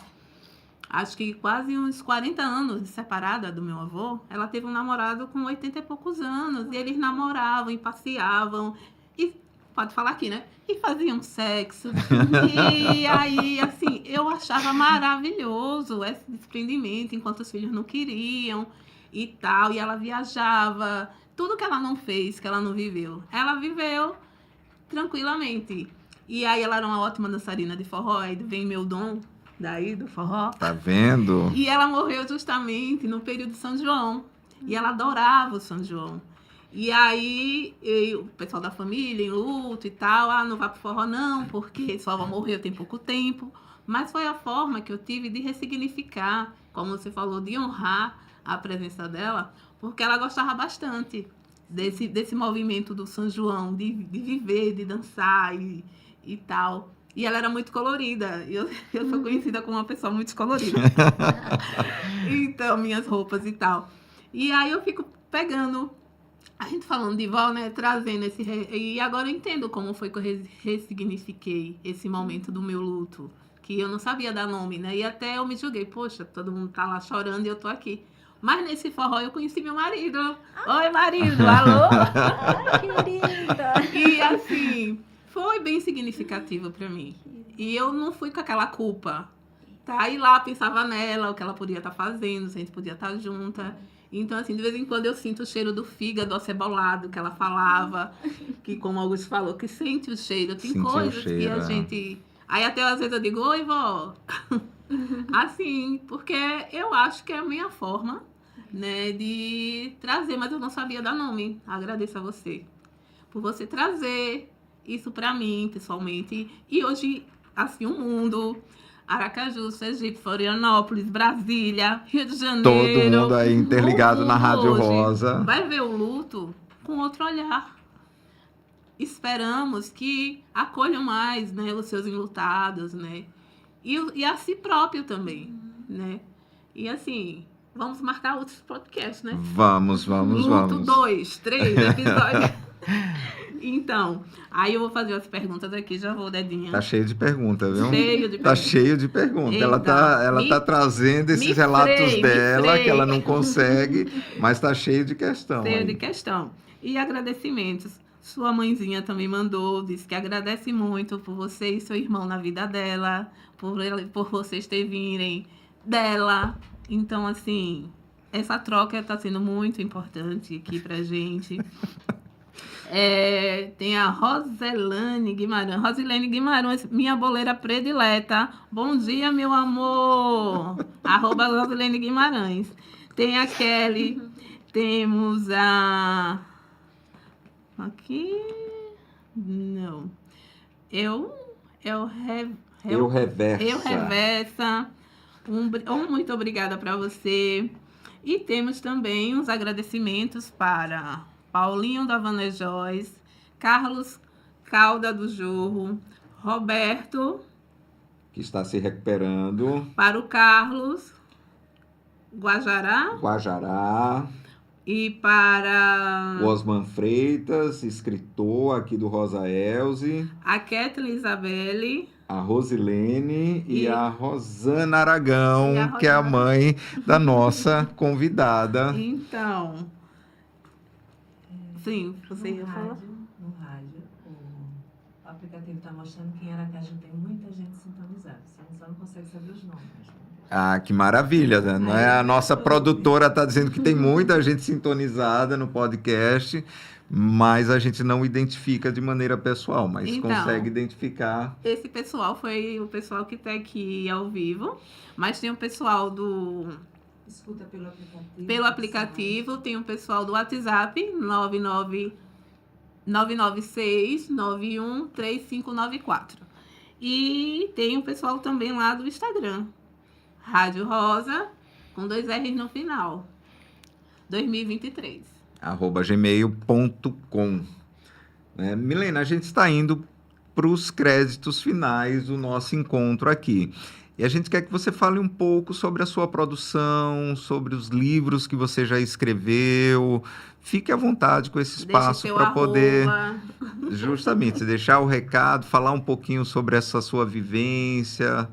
acho que quase uns 40 anos de separada do meu avô. Ela teve um namorado com 80 e poucos anos, e eles namoravam e passeavam, e pode falar aqui, né? E faziam sexo. E aí, assim, eu achava maravilhoso esse desprendimento, enquanto os filhos não queriam e tal. E ela viajava. Tudo que ela não fez, que ela não viveu, ela viveu tranquilamente. E aí ela era uma ótima dançarina de forró, aí vem meu dom daí do forró. Tá vendo? E ela morreu justamente no período de São João. E ela adorava o São João. E aí, o pessoal da família, em luto e tal, não vai pro forró não, porque sua avó morreu tem pouco tempo. Mas foi a forma que eu tive de ressignificar, como você falou, de honrar a presença dela, porque ela gostava bastante desse movimento do São João, de viver, de dançar e tal. E ela era muito colorida. Eu sou conhecida como uma pessoa muito colorida. Então, minhas roupas e tal. E aí eu fico pegando, a gente falando de vó, né? Trazendo esse... E agora eu entendo como foi que eu ressignifiquei esse momento do meu luto. Que eu não sabia dar nome, né? E até eu me julguei, poxa, todo mundo tá lá chorando e eu tô aqui. Mas nesse forró eu conheci meu marido. Oi, marido, alô? Ai, querida! E assim, foi bem significativo pra mim. E eu não fui com aquela culpa. Tá? E lá pensava nela, o que ela podia estar fazendo, se a gente podia estar junta. Então, assim, de vez em quando eu sinto o cheiro do fígado acebolado que ela falava, que como Augusto falou, que sente o cheiro. Tem Sentir o coisas que cheiro, a é. gente... Aí até às vezes eu digo, oi, vó. Assim, porque eu acho que é a minha forma, né, de trazer, mas eu não sabia dar nome. Agradeço a você por você trazer isso pra mim, pessoalmente. E hoje, assim, o mundo... Aracaju, Sergipe, Florianópolis, Brasília, Rio de Janeiro. Todo mundo aí interligado o na mundo Rádio hoje Rosa. vai ver o luto com outro olhar. Esperamos que acolham mais, né, os seus enlutados, né? E a si próprio também, né? E assim, vamos marcar outros podcasts, né? Vamos. Luto 2, 3 episódios. Então, aí eu vou fazer as perguntas aqui, já vou, Dedinha. Tá cheio de pergunta, viu? Cheio de Tá perguntas. cheio de pergunta. Eita, Ela tá trazendo esses relatos dela, que ela não consegue, mas tá cheio de questão. Cheio aí. de questão. E agradecimentos. Sua mãezinha também mandou, disse que agradece muito por você e seu irmão na vida dela, por vocês terem dela. Então, assim, essa troca está sendo muito importante aqui pra gente. Tem a Roselane Guimarães. Rosilene Guimarães, minha boleira predileta. Bom dia, meu amor. @ Rosilene Guimarães. Tem a Kelly. Temos a... Aqui... Não. Eu Reversa. Muito obrigada para você. E temos também uns agradecimentos para Paulinho da Havana Joyce, Carlos Calda do Jorro, Roberto, Que está se recuperando. para o Carlos Guajará e para O Osman Freitas, escritor aqui do Rosa Elze. a Kathleen Isabelle, A Rosilene e a Rosana E Aragão, a que é a Rosana. mãe da nossa convidada. Então, sim, você ia falar? No rádio, o aplicativo está mostrando que em Aracaju tem muita gente sintonizada. Você só não consegue saber os nomes. Ah, que maravilha, né? Não é? A nossa produtora está dizendo que tem muita gente sintonizada no podcast, mas a gente não identifica de maneira pessoal, mas Então, consegue identificar. esse pessoal foi o pessoal que está aqui ao vivo, mas tem o pessoal Escuta pelo aplicativo, tem o pessoal do WhatsApp, 996913594. E tem o pessoal também lá do Instagram, Rádio Rosa, com 2 R's no final, 2023. @gmail.com. Né? Milena, a gente está indo para os créditos finais do nosso encontro aqui. E a gente quer que você fale um pouco sobre a sua produção, sobre os livros que você já escreveu. Fique à vontade com esse espaço para poder, justamente, deixar o recado, falar um pouquinho sobre essa sua vivência.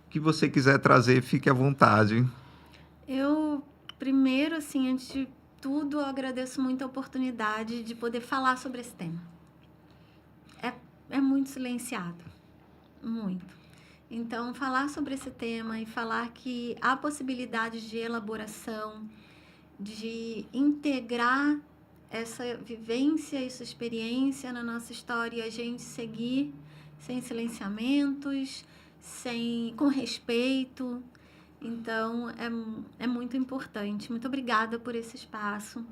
O que você quiser trazer, fique à vontade. Eu, primeiro, assim, antes de tudo, eu agradeço muito a oportunidade de poder falar sobre esse tema. É muito silenciado, muito. Então, falar sobre esse tema e falar que há possibilidades de elaboração, de integrar essa vivência, essa experiência na nossa história e a gente seguir sem silenciamentos, com respeito. Então, é muito importante. Muito obrigada por esse espaço.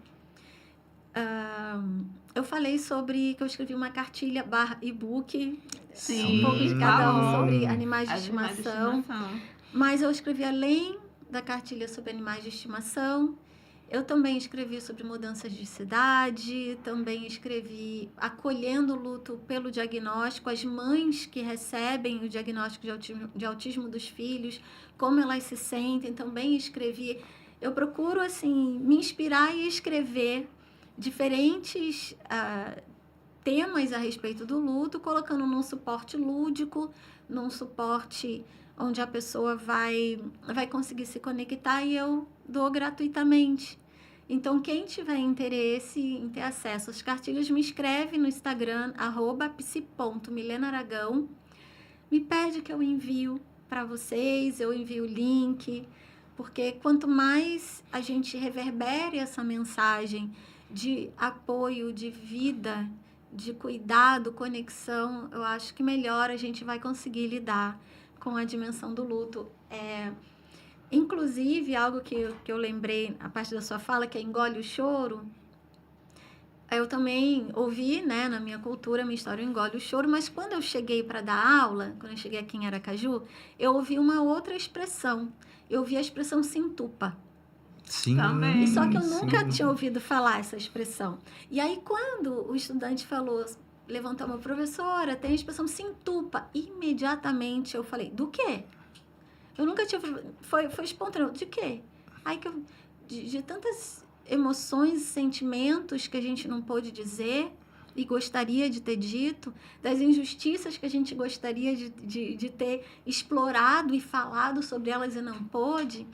Eu falei sobre que eu escrevi uma cartilha / e-book, Sim, um pouco de cada um, falou. sobre animais de Animais de estimação. estimação. Mas eu escrevi além da cartilha sobre animais de estimação. Eu também escrevi sobre mudanças de cidade, também escrevi acolhendo o luto pelo diagnóstico, as mães que recebem o diagnóstico de autismo dos filhos, como elas se sentem, também escrevi. Eu procuro, assim, me inspirar e escrever diferentes temas a respeito do luto, colocando num suporte lúdico, num suporte onde a pessoa vai conseguir se conectar e eu dou gratuitamente. Então, quem tiver interesse em ter acesso às cartilhas, me escreve no Instagram, @psi.milenaragão. Me pede que eu envio para vocês, eu envio o link, porque quanto mais a gente reverbere essa mensagem de apoio, de vida, de cuidado, conexão, eu acho que melhor a gente vai conseguir lidar com a dimensão do luto. Inclusive, algo que eu lembrei a partir da sua fala, que é engole o choro. Eu também ouvi, né, na minha cultura, minha história engole o choro, mas quando eu cheguei para dar aula, quando eu cheguei aqui em Aracaju, eu ouvi uma outra expressão. Eu ouvi a expressão se entupa. Sim. Também. E só que eu nunca sim. tinha ouvido falar essa expressão. E aí, quando o estudante falou, levantou uma professora, tem a expressão se entupa, imediatamente eu falei, do quê? Eu nunca tinha... Foi espontâneo. De quê? Aí que de tantas emoções e sentimentos que a gente não pôde dizer e gostaria de ter dito, das injustiças que a gente gostaria de ter explorado e falado sobre elas e não pôde.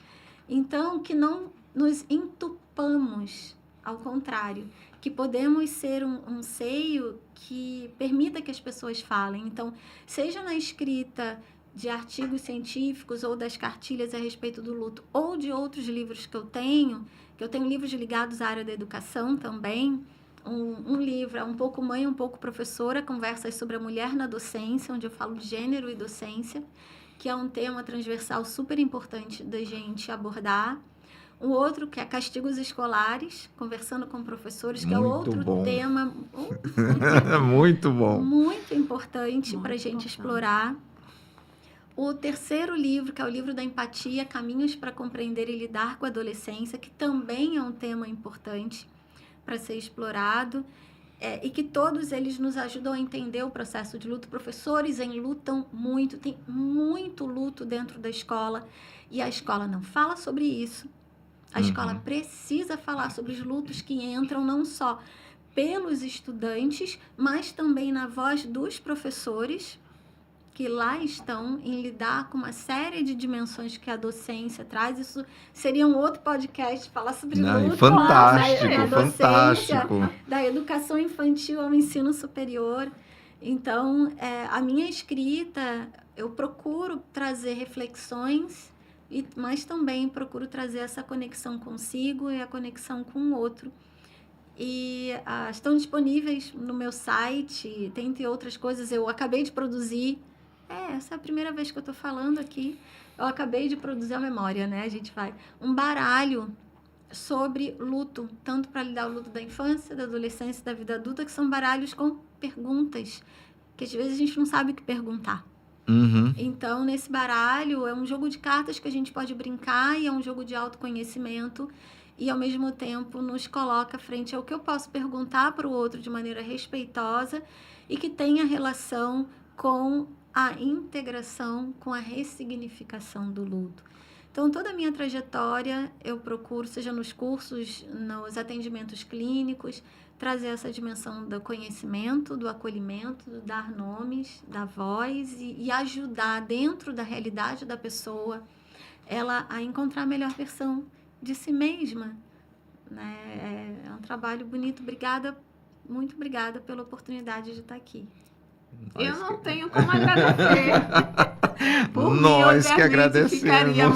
Então, que não nos entupamos, ao contrário, que podemos ser um seio que permita que as pessoas falem. Então, seja na escrita de artigos científicos ou das cartilhas a respeito do luto, ou de outros livros que eu tenho livros ligados à área da educação também. Um livro é Um Pouco Mãe, Um Pouco Professora, Conversas sobre a Mulher na Docência, onde eu falo de gênero e docência, que é um tema transversal super importante da gente abordar. Um outro que é Castigos Escolares, Conversando com Professores, que é outro tema muito bom, muito importante para a gente importante. explorar. O terceiro livro, que é o livro da empatia, Caminhos para Compreender e Lidar com a Adolescência, que também é um tema importante para ser explorado, e que todos eles nos ajudam a entender o processo de luto. Professores lutam muito, tem muito luto dentro da escola, e a escola não fala sobre isso. A escola precisa falar sobre os lutos que entram não só pelos estudantes, mas também na voz dos professores, que lá estão em lidar com uma série de dimensões que a docência traz. Isso seria um outro podcast, falar sobre luto. Fantástico, fantástico. Da educação infantil ao ensino superior. Então, a minha escrita, eu procuro trazer reflexões mas também procuro trazer essa conexão consigo e a conexão com o outro. E estão disponíveis no meu site, dentre outras coisas. Eu acabei de produzir, essa é a primeira vez que eu estou falando aqui, eu acabei de produzir a memória, né? A gente vai, um baralho sobre luto, tanto para lidar o luto da infância, da adolescência, da vida adulta, que são baralhos com perguntas, que às vezes a gente não sabe o que perguntar. Uhum. Então, nesse baralho, é um jogo de cartas que a gente pode brincar e é um jogo de autoconhecimento e, ao mesmo tempo, nos coloca frente ao que eu posso perguntar para o outro de maneira respeitosa e que tenha relação com a integração, com a ressignificação do luto. Então, toda a minha trajetória, eu procuro, seja nos cursos, nos atendimentos clínicos, trazer essa dimensão do conhecimento, do acolhimento, do dar nomes, da voz e ajudar dentro da realidade da pessoa ela a encontrar a melhor versão de si mesma, né? É um trabalho bonito. Obrigada, muito obrigada pela oportunidade de estar aqui. Eu não tenho como agradecer. Por mim, Nós que obviamente, agradecemos. ficaria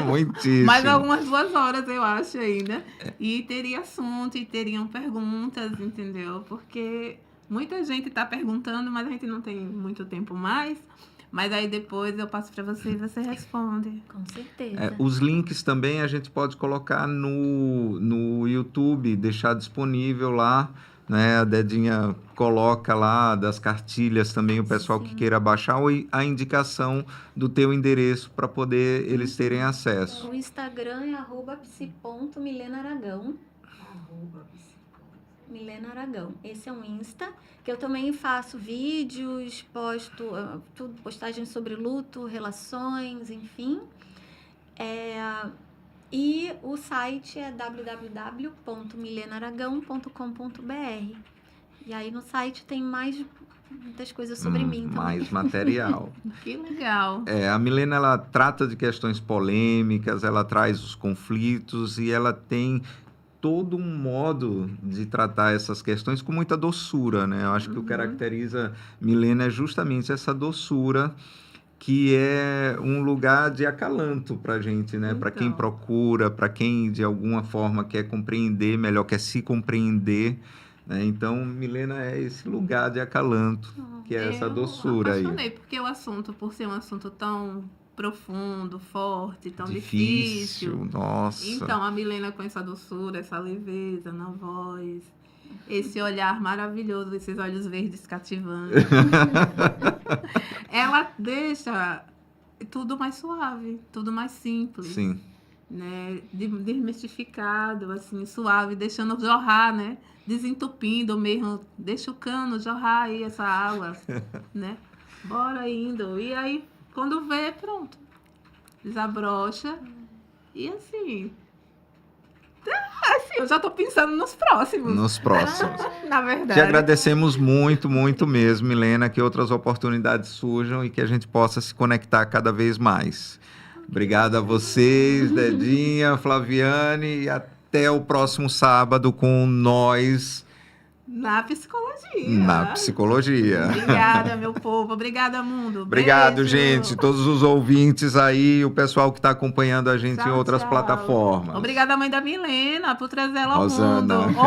Muitíssimo. mais algumas 2 horas, eu acho, ainda. E teria assunto, e teriam perguntas, entendeu? Porque muita gente está perguntando, mas a gente não tem muito tempo mais. Mas aí depois eu passo para você e você responde. Com certeza. Os links também a gente pode colocar no YouTube, deixar disponível lá, né? A Dedinha coloca lá das cartilhas também, o pessoal Sim. que queira baixar, ou a indicação do teu endereço para poder eles terem acesso. O Instagram é @psi.milenaragão. Milena Aragão. Esse é um Insta, que eu também faço vídeos, posto postagens sobre luto, relações, enfim. E o site é www.milenaragão.com.br. E aí no site tem muitas coisas sobre mim também. Mais material. Que legal. A Milena, ela trata de questões polêmicas, ela traz os conflitos e ela tem todo um modo de tratar essas questões com muita doçura, né? Eu acho que o que caracteriza Milena é justamente essa doçura, que é um lugar de acalanto para a gente, né? Para quem procura, para quem de alguma forma quer compreender melhor, quer se compreender, né? Então, Milena é esse lugar de acalanto, que é essa doçura aí. Eu apaixonei, porque o assunto, por ser um assunto tão profundo, forte, tão difícil. Nossa. Então, a Milena com essa doçura, essa leveza na voz, esse olhar maravilhoso, esses olhos verdes cativantes. Ela deixa tudo mais suave, tudo mais simples. Sim. Né? Desmistificado, assim, suave, deixando jorrar, né? Desentupindo mesmo, deixa o cano jorrar aí essa água, né? Bora indo. E aí, quando vê, pronto. Desabrocha. E assim, eu já tô pensando nos próximos. Na verdade. Te agradecemos muito, muito mesmo, Milena, que outras oportunidades surjam e que a gente possa se conectar cada vez mais. Obrigado a vocês, Dedinha, Flaviane, e até o próximo sábado com nós na psicologia. Obrigada, meu povo. Obrigada, mundo. Obrigado, beijo. gente. Todos os ouvintes aí, o pessoal que está acompanhando a gente em outras plataformas. Obrigada, mãe da Milena, por trazer ela ao Rosana. mundo.